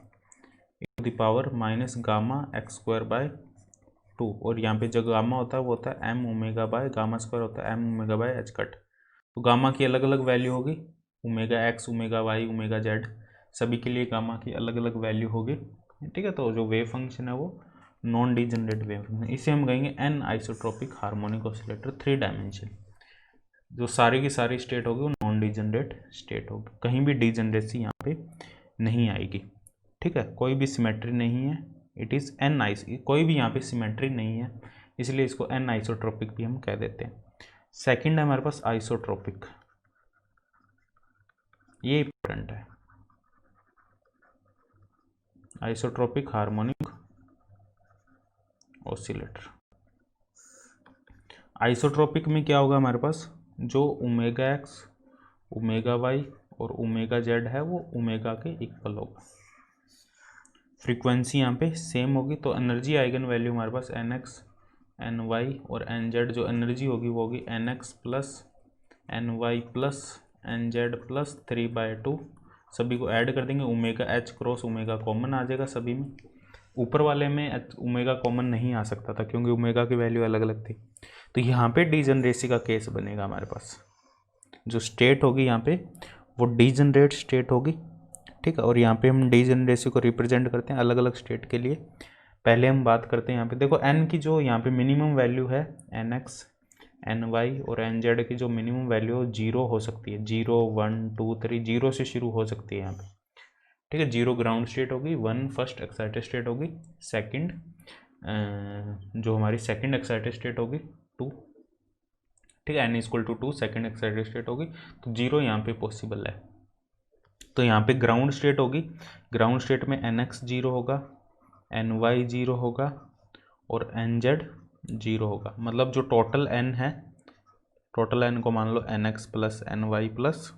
to the power minus gamma x square by 2। और यहाँ पे जो गामा होता है वो होता है M omega by gamma square होता है M omega by H cut. तो गामा की अलग अलग वैल्यू होगी, omega x, omega Y, omega Z, सभी के लिए गामा की अलग अलग वैल्यू होगी, ठीक है। तो जो वेव फंक्शन है वो नॉन डीजनरेट वेव फंक्शन, इसे हम कहेंगे an isotropic harmonic oscillator 3 dimension. जो सारी की सारी स्टेट होगी वो नॉन डीजनरेट स्टेट होगी, कहीं भी डीजनरेसी यहाँ पे नहीं आएगी, ठीक है। कोई भी सिमेट्री नहीं है, इट इज़ एन आइस, कोई भी यहाँ पे सिमेट्री नहीं है, इसलिए इसको एन आइसोट्रोपिक भी हम कह देते हैं। सेकंड है हमारे पास आइसोट्रोपिक, ये इंपॉर्टेंट है, आइसोट्रोपिक हार्मोनिक ऑसिलेटर। आइसोट्रोपिक में क्या होगा हमारे पास, जो ओमेगा एक्स, ओमेगा वाई और ओमेगा जेड है वो ओमेगा के इक्वल होगा, फ्रीक्वेंसी यहाँ पे सेम होगी। तो एनर्जी आइगन वैल्यू हमारे पास एन एक्स, एन वाई और एन जेड, जो एनर्जी होगी वो होगी n x plus n y plus n z plus 3/2। सभी को ऐड कर देंगे, omega h cross omega common आ जाएगा सभी में। ऊपर वाले में ओमेगा कॉमन नहीं आ सकता था क्योंकि ओमेगा की वैल्यू अलग अलग थी। तो यहाँ पे डीजनरेसी का केस बनेगा हमारे पास, जो स्टेट होगी यहाँ पे वो डीजनरेट स्टेट होगी, ठीक है। और यहाँ पे हम डीजनरेसी को रिप्रेजेंट करते हैं अलग अलग स्टेट के लिए। पहले हम बात करते हैं यहाँ पे, देखो एन की जो यहाँ पे मिनिमम वैल्यू है, एन एक्स, एन वाई और एन जेड की जो मिनिमम वैल्यू है 0 हो सकती है, 0 1 2 3, 0 से शुरू हो सकती है यहाँ पे, ठीक है। 0 ग्राउंड स्टेट होगी, 1 फर्स्ट एक्साइटेड स्टेट होगी, सेकंड जो हमारी सेकंड एक्साइटेड स्टेट होगी 2, ठीक है, n equal to 2 second excited state होगी। तो 0 यहाँ पे पॉसिबल है। तो यहाँ पे ग्राउंड स्टेट होगी, ग्राउंड स्टेट में एन एक्स 0 होगा, एन वाई 0 होगा और एन जेड 0 होगा। मतलब जो टोटल n है, टोटल n को मान लो n x plus n y plus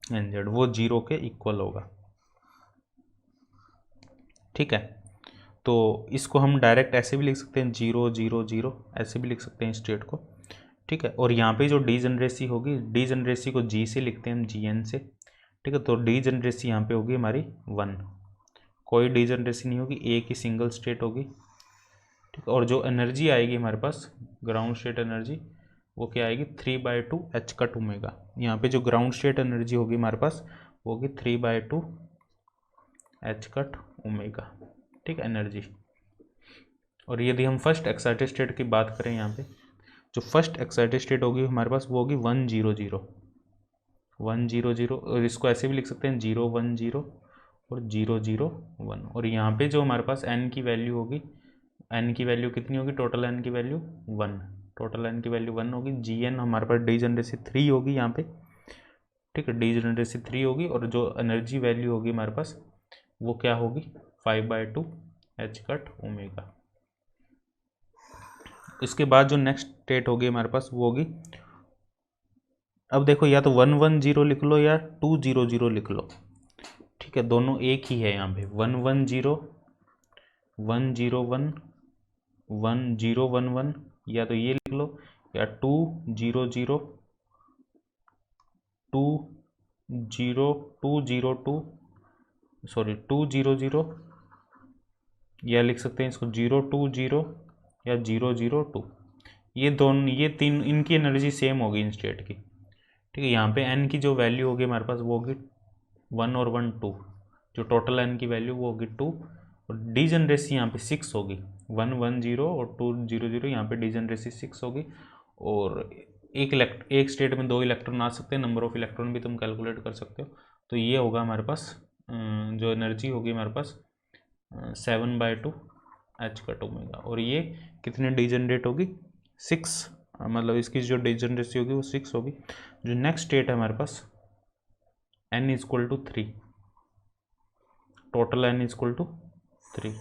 n z, वो 0 के इक्वल होगा, ठीक है। तो इसको हम डायरेक्ट ऐसे भी लिख सकते हैं 0 0 0, ऐसे भी लिख सकते हैं स्टेट को, ठीक है। और यहाँ पे जो डीजनरेसी होगी, डीजनरेसी को जी से लिखते हैं हम, जी एन से, ठीक है। तो डीजनरेसी यहाँ पे होगी हमारी 1, कोई डीजनरेसी नहीं होगी, एक ही सिंगल स्टेट होगी, ठीक है। और जो एनर्जी आएगी हमारे पास ग्राउंड स्टेट एनर्जी, वो क्या आएगी 3/2 एच कट ओमेगा। यहाँ पे जो ग्राउंड स्टेट एनर्जी होगी हमारे पास वो होगी 3/2 एच कट ओमेगा, ठीक है, एनर्जी। और यदि हम फर्स्ट एक्साइटेड स्टेट की बात करें, यहाँ पे जो फर्स्ट एक्साइटेड स्टेट होगी हमारे पास वो होगी 1 0 0 1 0 0, और इसको ऐसे भी लिख सकते हैं 0 1 0 और 0 0 1। और यहाँ पे जो हमारे पास n की वैल्यू होगी, n की वैल्यू कितनी होगी, टोटल n की वैल्यू 1, टोटल n की वैल्यू 1 होगी। जी एन हमारे पास डीजनरेसी 3 होगी यहाँ पे, ठीक है, डीजनरेसी 3 होगी। और जो एनर्जी वैल्यू होगी हमारे पास वो क्या होगी 5/2 एच कट ओमेगा। इसके बाद जो नेक्स्ट स्टेट होगी हमारे पास वो होगी, अब देखो या तो 1 1 0 लिख लो या 2 0 0 लिख लो, ठीक है, दोनों एक ही है। यहाँ पे 1 1 0 1 0 1 1 0 1 1, या तो ये लिख लो, या 2 0 0 2 0 2 0 2 सॉरी 2 0 0, या लिख सकते हैं इसको 0 2 0 या 0 0 2। ये दोनों, ये तीन, इनकी एनर्जी सेम होगी इन स्टेट की, ठीक है। यहाँ पे n की जो वैल्यू होगी हमारे पास वो होगी 1 और 1 2, जो टोटल n की वैल्यू वो होगी 2। और डीजनरेसी यहाँ पे 6 होगी, 1 1 0 और 2 0 0, यहाँ पे डीजनरेसी 6 होगी। और एक स्टेट में 2 इलेक्ट्रॉन आ सकते हैं, नंबर ऑफ इलेक्ट्रॉन भी तुम कैलकुलेट कर सकते हो। तो ये होगा हमारे पास जो एनर्जी होगी हमारे पास 7/2 एच कट ओमेगा। और ये कितने डीजनरेट होगी 6, मतलब इसकी जो डीजनरेसी होगी वो 6 होगी। जो नेक्स्ट स्टेट है हमारे पास n equal to 3, total n equal to 3।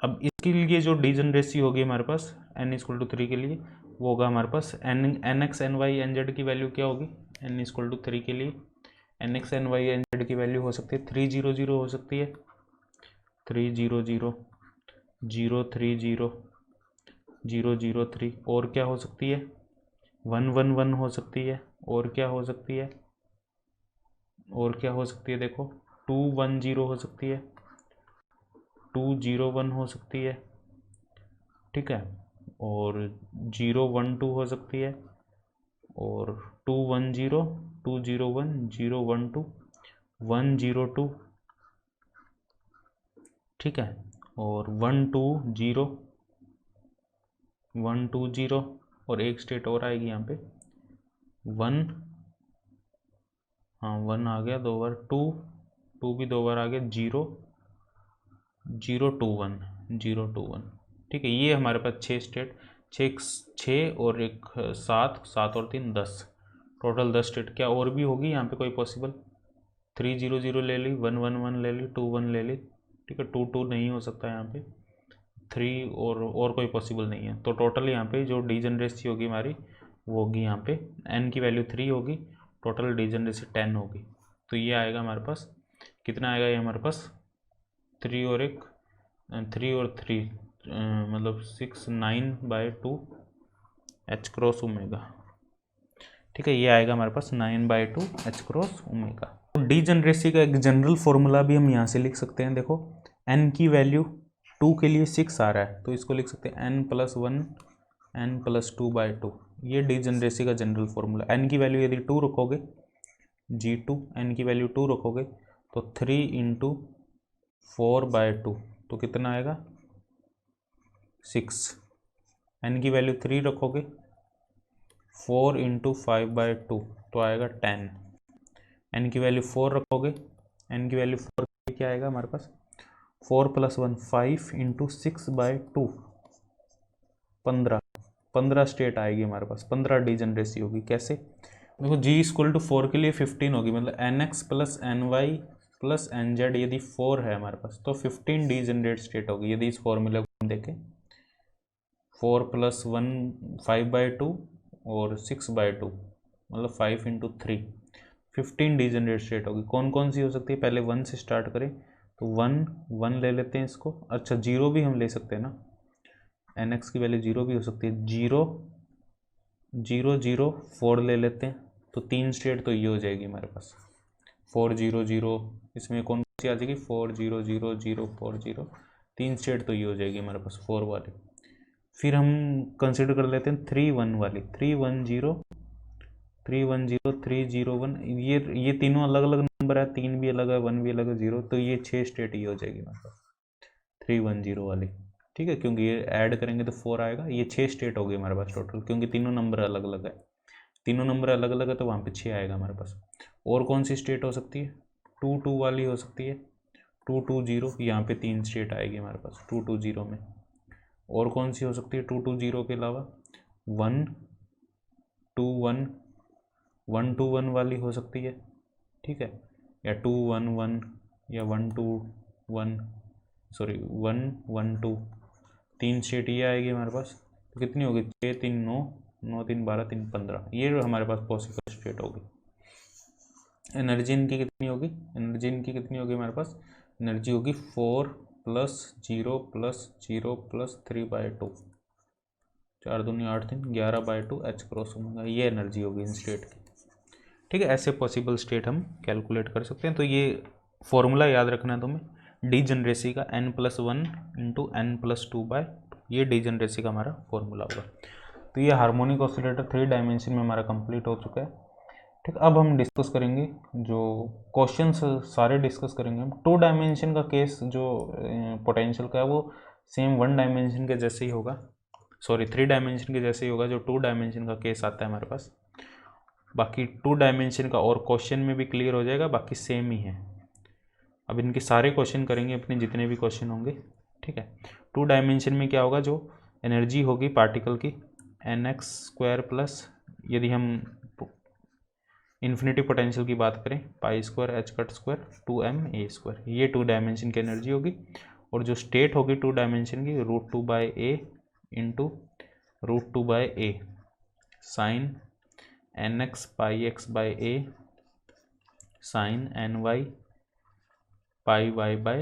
अब इसके लिए जो डीजनरेसी होगी हमारे पास n=3 के लिए, वो होगा हमारे पास nx ny nz की वैल्यू क्या होगी, n=3 के लिए nx ny nz की वैल्यू हो सकती है 300 हो सकती है, 300 030 003, और क्या हो सकती है 111 हो सकती है, और क्या हो सकती है, और क्या हो सकती है, देखो 210 हो सकती है, 201 हो सकती है, ठीक है, और 012 हो सकती है, और 210 201 012 102, ठीक है, और 120 और एक स्टेट और आएगी यहाँ पे 1, हाँ 1 आ गया 2 बार, 2 भी 2 बार आ गया, 021, ठीक है। ये हमारे पास 6 स्टेट, 6 और एक 7 और 3 10, टोटल 10 स्टेट। क्या और भी होगी यहाँ पे कोई पॉसिबल, 300 ले ली, 111 ले ली, 21 ले ली, ठीक है, 22 नहीं हो सकता यहाँ पे, 3 और कोई पॉसिबल नहीं है। तो टोटल यहाँ पे जो डीजनरेसी होगी हमारी वो होगी यहाँ पे n की वैल्यू 3 होगी, टोटल डीजनरेसी 10 होगी। तो ये आएगा हमारे पास, कितना आएगा ये हमारे पास 3 और 3 मतलब 6 9/2 h क्रॉस ओमेगा, ठीक है, ये आएगा हमारे पास 9/2 h क्रॉस ओमेगा। डीजनरेसी का एक जनरल फॉर्मूला भी हम यहाँ से लिख सकते हैं, देखो n की वैल्यू 2 के लिए 6 आ रहा है, तो इसको लिख सकते हैं n+1 n+2/2, ये डीजनरेसी का जनरल फॉर्मूला। n की वैल्यू यदि 2 रखोगे, G2 n की वैल्यू 2 रखोगे तो 3 × 4/2, तो कितना आएगा 6, n की वैल्यू 3 रखोगे 4 × 5/2 तो आएगा 10, n की वैल्यू 4 रखोगे, n की वैल्यू 4 क्या आएगा हमारे पास 4 + 1 5 × 6/2 15 स्टेट आएगी हमारे पास, 15 डीजनरेसी होगी। कैसे, देखो G=4 के लिए 15 होगी, मतलब nx + ny + nz यदि 4 है हमारे पास तो 15 डीजनरेट स्टेट होगी। यदि इस फॉर्मूले को हम देखें 4 + 1 5/2 और 6/2 मतलब 5 × 3 15 डीजनरेट स्टेट होगी। कौन कौन सी हो सकती है, पहले 1 से स्टार्ट करें तो 1 ले लेते हैं इसको, अच्छा 0 भी हम ले सकते हैं ना, nx की वैल्यू 0 भी हो सकती है, 0 0 0 4 ले लेते हैं, तो 3 स्टेट तो ये हो जाएगी हमारे पास 4 0 0, इसमें कौन सी आ जाएगी 4 0 0 0 4 0, 3 स्टेट तो ये हो जाएगी हमारे पास 4 वाली। फिर हम कंसिडर कर लेते हैं 3 1 वाली, 3 1 0 3 1 0 3 0 1, ये तीनों अलग अलग नंबर है, 3 भी अलग है 1 भी अलग है 0, तो ये 6 स्टेट ये हो जाएगी हमारे पास 3 1 0 वाली, ठीक है, क्योंकि ये ऐड करेंगे तो 4 आएगा, ये 6 स्टेट होगी हमारे पास टोटल, क्योंकि तीनों नंबर अलग अलग है, तीनों नंबर अलग अलग है तो वहाँ पे 6 आएगा हमारे पास। और कौन सी स्टेट हो सकती है 2 2 वाली हो सकती है, 2 2 0, यहाँ पे 3 स्टेट आएगी हमारे पास 2 2 0 में। और कौन सी हो सकती है 2 2 0 के अलावा 1 2 1 1 2 1 वाली हो सकती है, ठीक है, या 2 1 1 या 1 2 1 सॉरी 1 1 2, 3 स्टेट ये आएगी हमारे पास, तो कितनी होगी 6 3 9 9 3 12 3 15, ये हमारे पास पॉसिबल स्टेट होगी। एनर्जी इनकी कितनी होगी, एनर्जी इनकी कितनी होगी हमारे पास, एनर्जी होगी 4 + 0 + 0 + 3/2, 4 दूनी 8 3 11/2 h क्रॉस ओमेगा, ये एनर्जी होगी इन स्टेट की, ठीक है। ऐसे पॉसिबल स्टेट हम कैलकुलेट कर सकते हैं। तो ये फॉर्मूला याद रखना है तुम्हें, डीजनरेसी का n+1 × n+2/2, ये डीजनरेसी का हमारा फॉर्मूला होगा। तो ये हार्मोनिक ऑसिलेटर 3 डायमेंशन में हमारा कंप्लीट हो चुका है, ठीक। अब हम डिस्कस करेंगे जो क्वेश्चंस सारे डिस्कस करेंगे हम। 2 डायमेंशन का केस जो पोटेंशियल का है वो सेम 1 डायमेंशन के जैसे ही होगा, सॉरी 3 डायमेंशन के जैसे ही होगा जो 2 डायमेंशन का केस आता है हमारे पास। बाकी 2 डायमेंशन का और क्वेश्चन में भी क्लियर हो जाएगा, बाकी सेम ही है। अब इनके सारे क्वेश्चन करेंगे अपने जितने भी क्वेश्चन होंगे, ठीक है। 2 डायमेंशन में क्या होगा, जो एनर्जी होगी पार्टिकल की nx² प्लस, यदि हम इन्फिनिटी पोटेंशियल की बात करें π² h² 2m a², ये 2 डायमेंशन की एनर्जी होगी। और जो स्टेट होगी 2 डायमेंशन की √2/a into √2/a sine nx πx/a sine ny πy/a।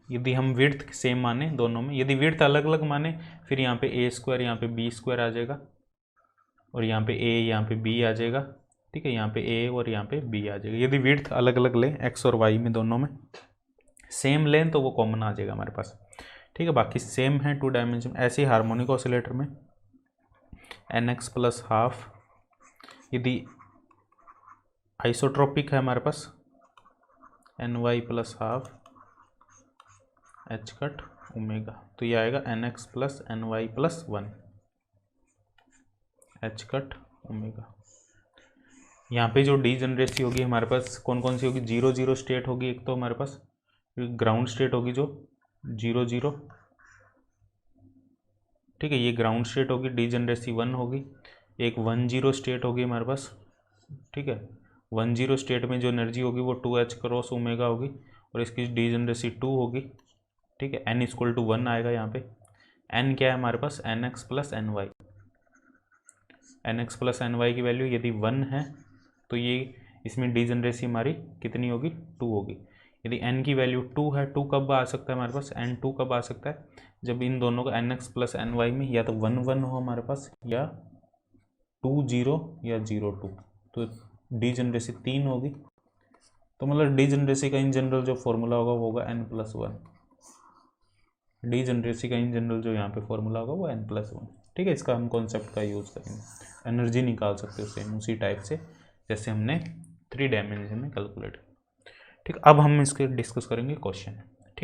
यदि हम विड्थ सेम माने दोनों में, यदि विड्थ अलग अलग माने फिर यहाँ पे a² यहाँ पे b² आ जाएगा और यहाँ पे a यहाँ पे b आ जाएगा, ठीक है, यहाँ पे a और यहाँ पे b आ जाएगा। यदि विड्थ अलग अलग लें x और y में दोनों में सेम लें तो वो कॉमन आ जाएगा हमारे पास, ठीक है। बाकी सेम है 2 डायमेंशन। ऐसे ही हार्मोनिक ऑसिलेटर में nx + हाफ, यदि आइसोट्रोपिक है हमारे पास ny + half h cut omega, तो ये आएगा nx + ny + 1 h cut omega. यहाँ पे जो डीजनरेसी होगी हमारे पास कौन कौन सी होगी, 0 0 स्टेट होगी एक तो हमारे पास, ग्राउंड स्टेट होगी जो 0 0, ठीक है, ये ग्राउंड स्टेट होगी, डीजनरेसी 1 होगी। एक 1 0 स्टेट होगी हमारे पास, ठीक है, 1 0 स्टेट में जो एनर्जी होगी वो 2h क्रॉस ओमेगा होगी और इसकी डीजनरेसी 2 होगी, ठीक है। n = 1 आएगा यहाँ पे। n क्या है हमारे पास, nx + ny, nx + ny की वैल्यू यदि 1 है तो ये इसमें डीजनरेसी हमारी कितनी होगी, 2 होगी। यदि n की वैल्यू 2 है, 2 कब आ सकता है हमारे पास, n2 कब आ सकता है, जब इन दोनों का nx + ny में या तो 1 1 हो हमारे पास या 2 0 या 0 2, तो डीजनरेसी 3 होगी। तो मतलब डीजनरेसी का इन जनरल जो फॉर्मूला होगा वो होगा n+1, डीजनरेसी का इन जनरल जो यहाँ पे फॉर्मूला होगा वो n+1, ठीक है। इसका हम कॉन्सेप्ट का यूज़ करेंगे, एनर्जी निकाल सकते हो सेम उसी टाइप से जैसे हमने 3 डायमेंशन में कैलकुलेट। ठीक, अब हम इसके डिस्कस करेंगे क्वेश्चन।